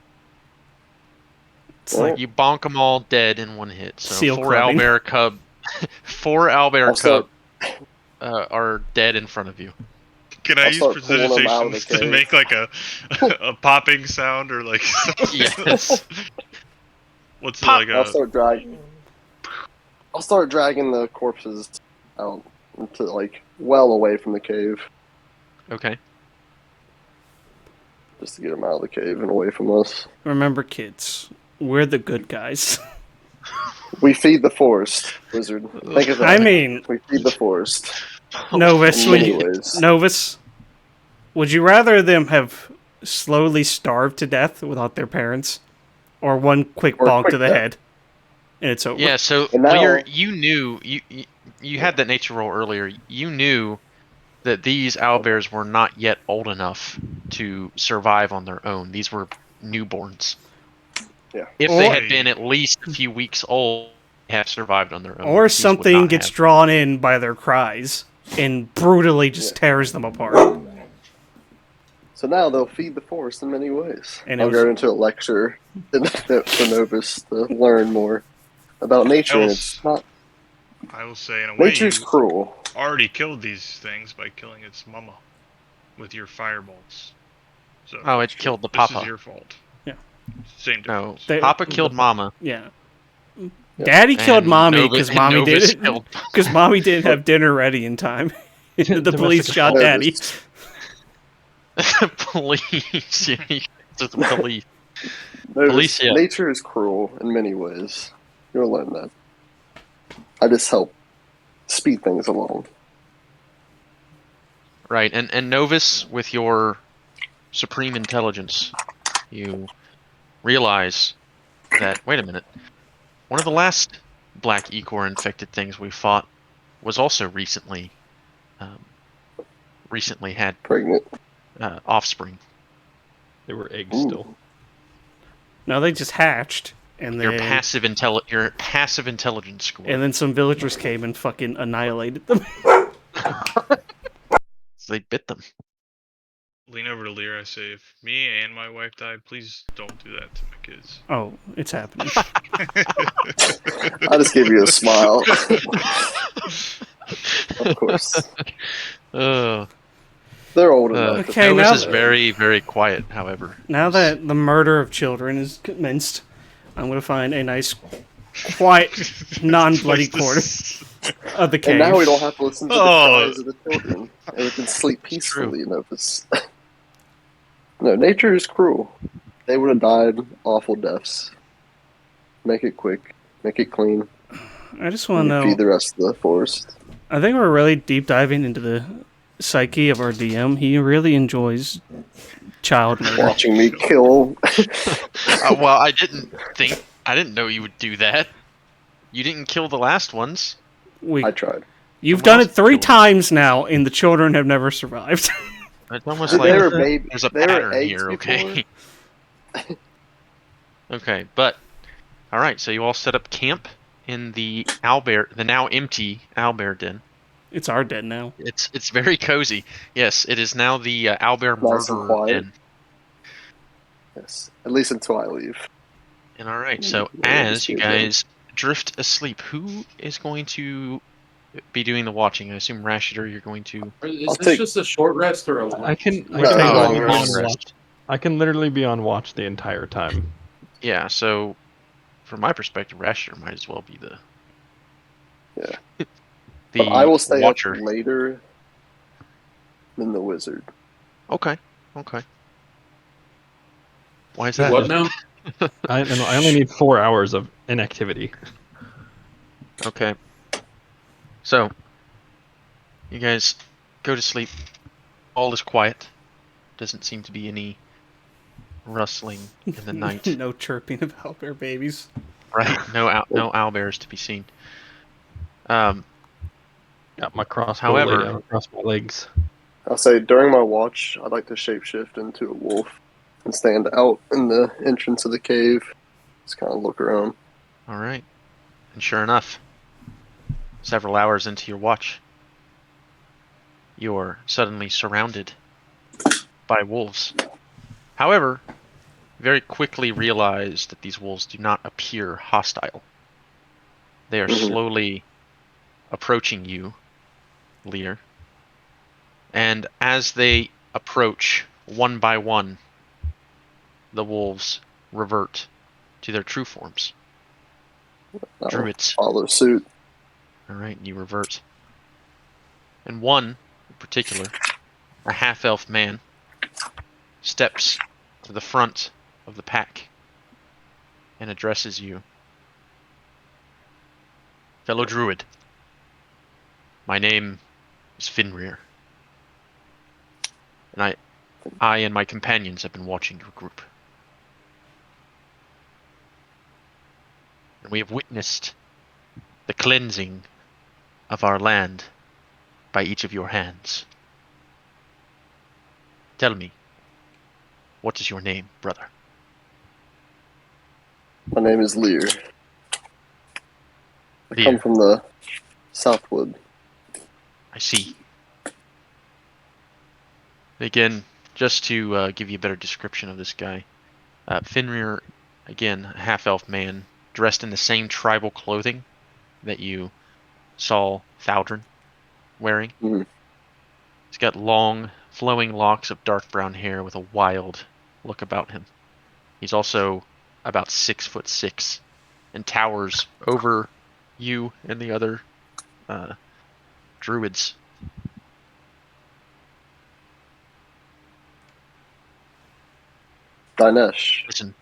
It's like You bonk them all dead in one hit. So Seal 4 clubbing. owlbear cub, 4 owlbear I'll start- cub are dead in front of you. Can I I'll use start pulling them out of the prestidigitation to cave. make like a popping sound or like something? Yes. What's Pop. it I'll like start dragging the corpses out into like well away from the cave, Okay. just to get them out of the cave and away from us. remember, kids, we're the good guys. We feed the forest, wizard. Think of that. I mean, we feed the forest. Novus, In would many you, ways. Novus, would you rather them have slowly starved to death without their parents, or one quick Or bonk quick to the death. head, and it's over? Yeah. So And now- Lear, you knew you had that nature roll earlier. You knew that these owlbears were not yet old enough to survive on their own. These were newborns. Yeah. If they Or- had been at least a few weeks old, they have survived on their own. Or These would something not gets have. drawn in by their cries and brutally just tears them apart. So now they'll feed the forest in many ways. And it I'll was- go into a lecture for Novus to learn more about nature. And it's not I will say, in a way, nature's you cruel. already killed these things by killing its mama with your firebolts. So Oh, it killed the this papa. is your fault. Same No, difference. Papa killed Mama. Yeah. Daddy killed And mommy Nova- because and mommy Novus didn't killed- because mommy didn't have dinner ready in time. The Domestic police shot assault. daddy. Police. Yeah, he killed the police. Notice, Police, yeah. nature is cruel in many ways. You'll learn that. I just help speed things along. Right, and Novus, with your supreme intelligence, you realize that, wait a minute, one of the last black Echor infected things we fought was also recently had Pregnant. offspring. They were eggs Ooh. still. No, they just hatched, and Your then passive intelligence score. and then some villagers came and fucking annihilated them. They bit them. Lean over to Lear. I say, if me and my wife died, please don't do that to my kids. Oh, it's happening. I just gave you a smile. Of course. Uh, They're old enough. to Okay, feel Novus now- is that. very, very quiet, however. Now that the murder of children is commenced, I'm going to find a nice, quiet, non-bloody corner of the cave. And now we don't have to listen to the Oh. cries of the children. And we can sleep It's true. peacefully in Opus. No, nature is cruel. They would have died awful deaths. Make it quick. Make it clean. I just want to And know. feed the rest of the forest. I think we're really deep diving into the psyche of our DM. He really enjoys child murder. Watching me kill. Well, I didn't know you would do that. You didn't kill the last ones. I tried. You've Someone done else it 3 killed them. times now, and the children have never survived. It's almost They like were baby. there's a they were pattern eggs here, before. okay? Okay, but all right. So you all set up camp in the owlbear, the now empty owlbear den. It's our den now. It's very cozy. Yes, it is now the owlbear Nice and murderer quiet. den. Yes. At least until I leave. And all right, so Yeah, as just you be a den. guys drift asleep, who is going to be doing the watching? I assume Rashidor, you're going to. Is I'll this take- just a short rest or a long I can No, literally long be on rest. watch. I can literally be on watch the entire time. Yeah, so from my perspective, Rashidor might as well be the. Yeah. The But I will stay watcher. up later than the wizard. Okay. Why is Do that? what now? I only need 4 hours of inactivity. Okay. So, you guys go to sleep. All is quiet. Doesn't seem to be any rustling in the night. No chirping of owlbear babies. Right? No owlbears to be seen. Got my crossbow However- laid down across my legs. I'll say during my watch, I'd like to shapeshift into a wolf and stand out in the entrance of the cave. Just kind of look around. All right. And sure enough, several hours into your watch, you're suddenly surrounded by wolves. However, very quickly realize that these wolves do not appear hostile. They are Mhm. slowly approaching you, Lear. And as they approach one by one, the wolves revert to their true forms. I'll Druids. follow suit. Alright, you revert. And one, in particular, a half-elf man, steps to the front of the pack and addresses you. Fellow Druid, my name is Finrir. And I and my companions have been watching your group. And we have witnessed the cleansing of our land by each of your hands. Tell me, what is your name, brother? My name is Lear. I Lear. come from the Southwood. I see. Again, just to give you a better description of this guy, Finrir, again, a half-elf man, dressed in the same tribal clothing that you saw Thaldrin wearing. Mhm. He's got long, flowing locks of dark brown hair with a wild look about him. He's also about 6'6" and towers over you and the other druids. Dinesh, Listen,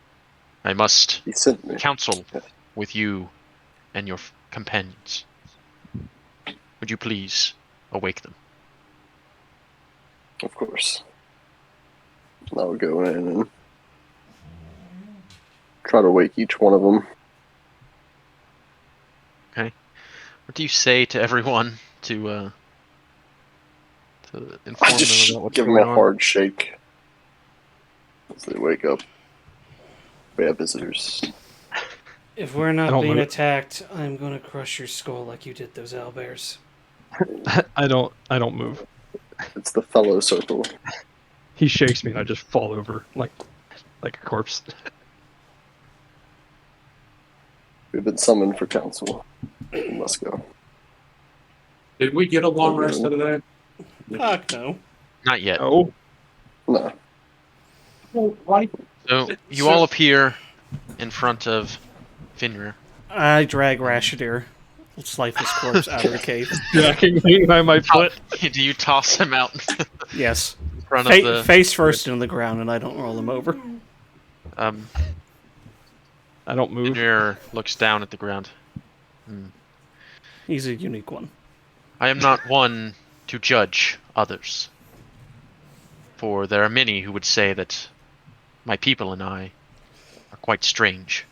I must he sent me. counsel with you and your companions. Would you please awake them? Of course. I'll go in and try to wake each one of them. Okay. What do you say to everyone to inform I them just about what's give them going a on? hard shake as they wake up. We have visitors. If we're I not don't being move. attacked, I'm gonna crush your skull like you did those owlbears. I don't move. It's the fellow circle. He shakes me and I just fall over like a corpse. We've been summoned for council. We must go. Did we get a long Okay. rest out of that? Fuck no. Not yet. Oh, No. Why? So you all appear in front of Finrir. I drag Rashidir, its lifeless corpse, out of the cave. jacking me by my foot. Do you toss him out Yes. in front of the? Face first into the ground, and I don't roll him over. I don't move. Finrir looks down at the ground. He's a unique one. I am not one to judge others, for there are many who would say that my people and I are quite strange.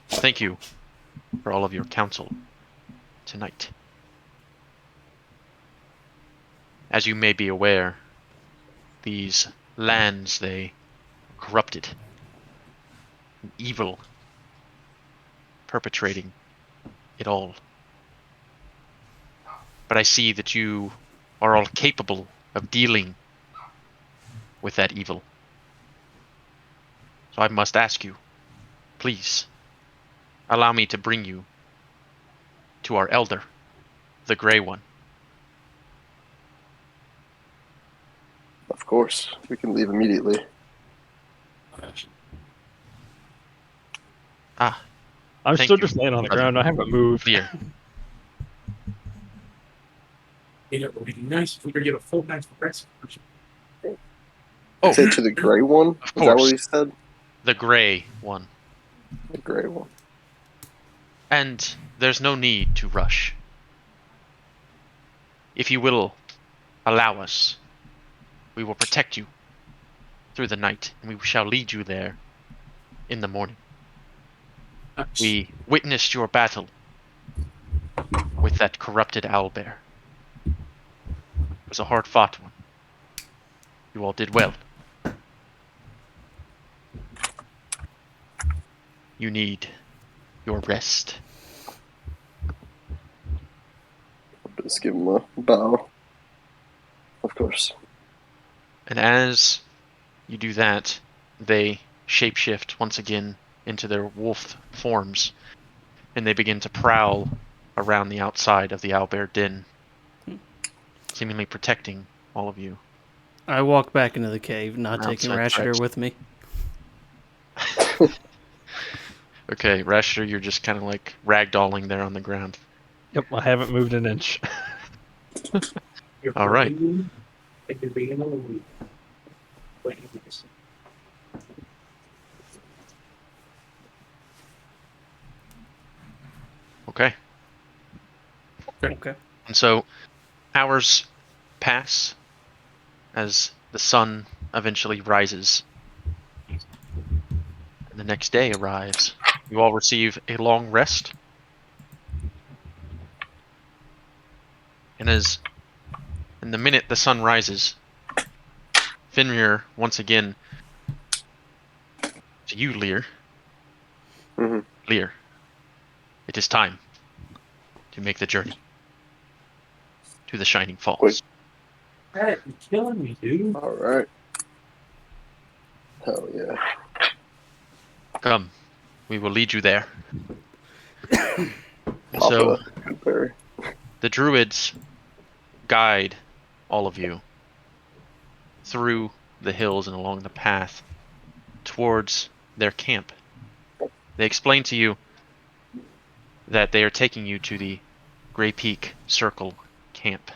Thank you for all of your counsel tonight. As you may be aware, these lands, they are corrupted, and evil, perpetrating it all. But I see that you are all capable of dealing with that evil. So I must ask you, please, allow me to bring you to our elder, the Grey One. Of course. We can leave immediately. Ah, I'm Thank still you, just laying on the brother. ground. I haven't moved. Lear. It would be nice if we could get a full night's rest. Oh, Say to the gray one? Of Is that course. what he said? the Grey One. The gray one. And there's no need to rush. If you will allow us, we will protect you through the night, and we shall lead you there in the morning. We witnessed your battle with that corrupted owlbear. It was a hard-fought one. You all did well. You need your rest. Just give him a bow. Of course. And as you do that, they shapeshift once again into their wolf forms, and they begin to prowl around the outside of the owlbear den, seemingly protecting all of you. I walk back into the cave, not taking Outside Rashidir threats. with me. Okay, Rasher, you're just kind of like ragdolling there on the ground. Yep, I haven't moved an inch. All right. It could be in a week. Okay. Okay. And so hours pass as the sun eventually rises. And the next day arrives. You all receive a long rest. And in the minute the sun rises, Finrir once again to you, Lear. Mhm. Lear, it is time to make the journey to the Shining Falls. Wait. Hey, you're killing me, dude. Alright. Hell yeah. Come, we will lead you there. And so Papa, good berry. the druids guide all of you through the hills and along the path towards their camp. They explain to you that they are taking you to the Grey Peak Circle camp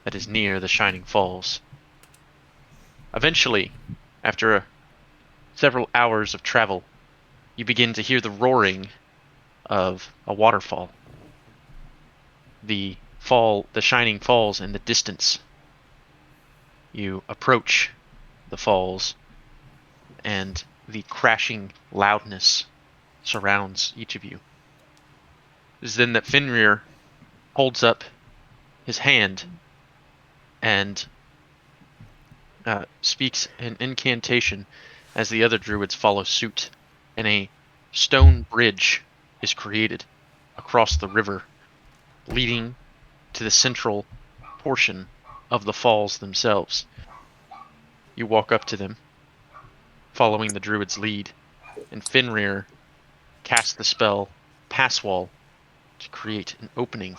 that is near the Shining Falls. Eventually, after several hours of travel, you begin to hear the roaring of a waterfall. The Shining Falls in the distance. You approach the falls, and the crashing loudness surrounds each of you. It is then that Fenrir holds up his hand and speaks an incantation as the other druids follow suit, and a stone bridge is created across the river, leading to the central portion of the falls themselves. You walk up to them, following the druid's lead, and Fenrir casts the spell Pass Wall to create an opening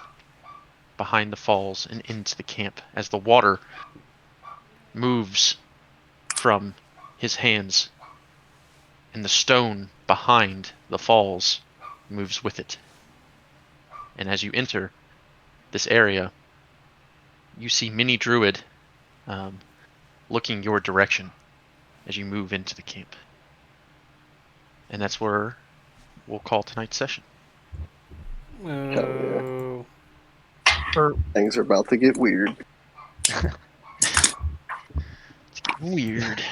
behind the falls and into the camp as the water moves from his hands, and the stone behind the falls moves with it. And as you enter this area, you see many druid looking your direction as you move into the camp. And that's where we'll call tonight's session. Oh. Things are about to get weird. It's getting weird.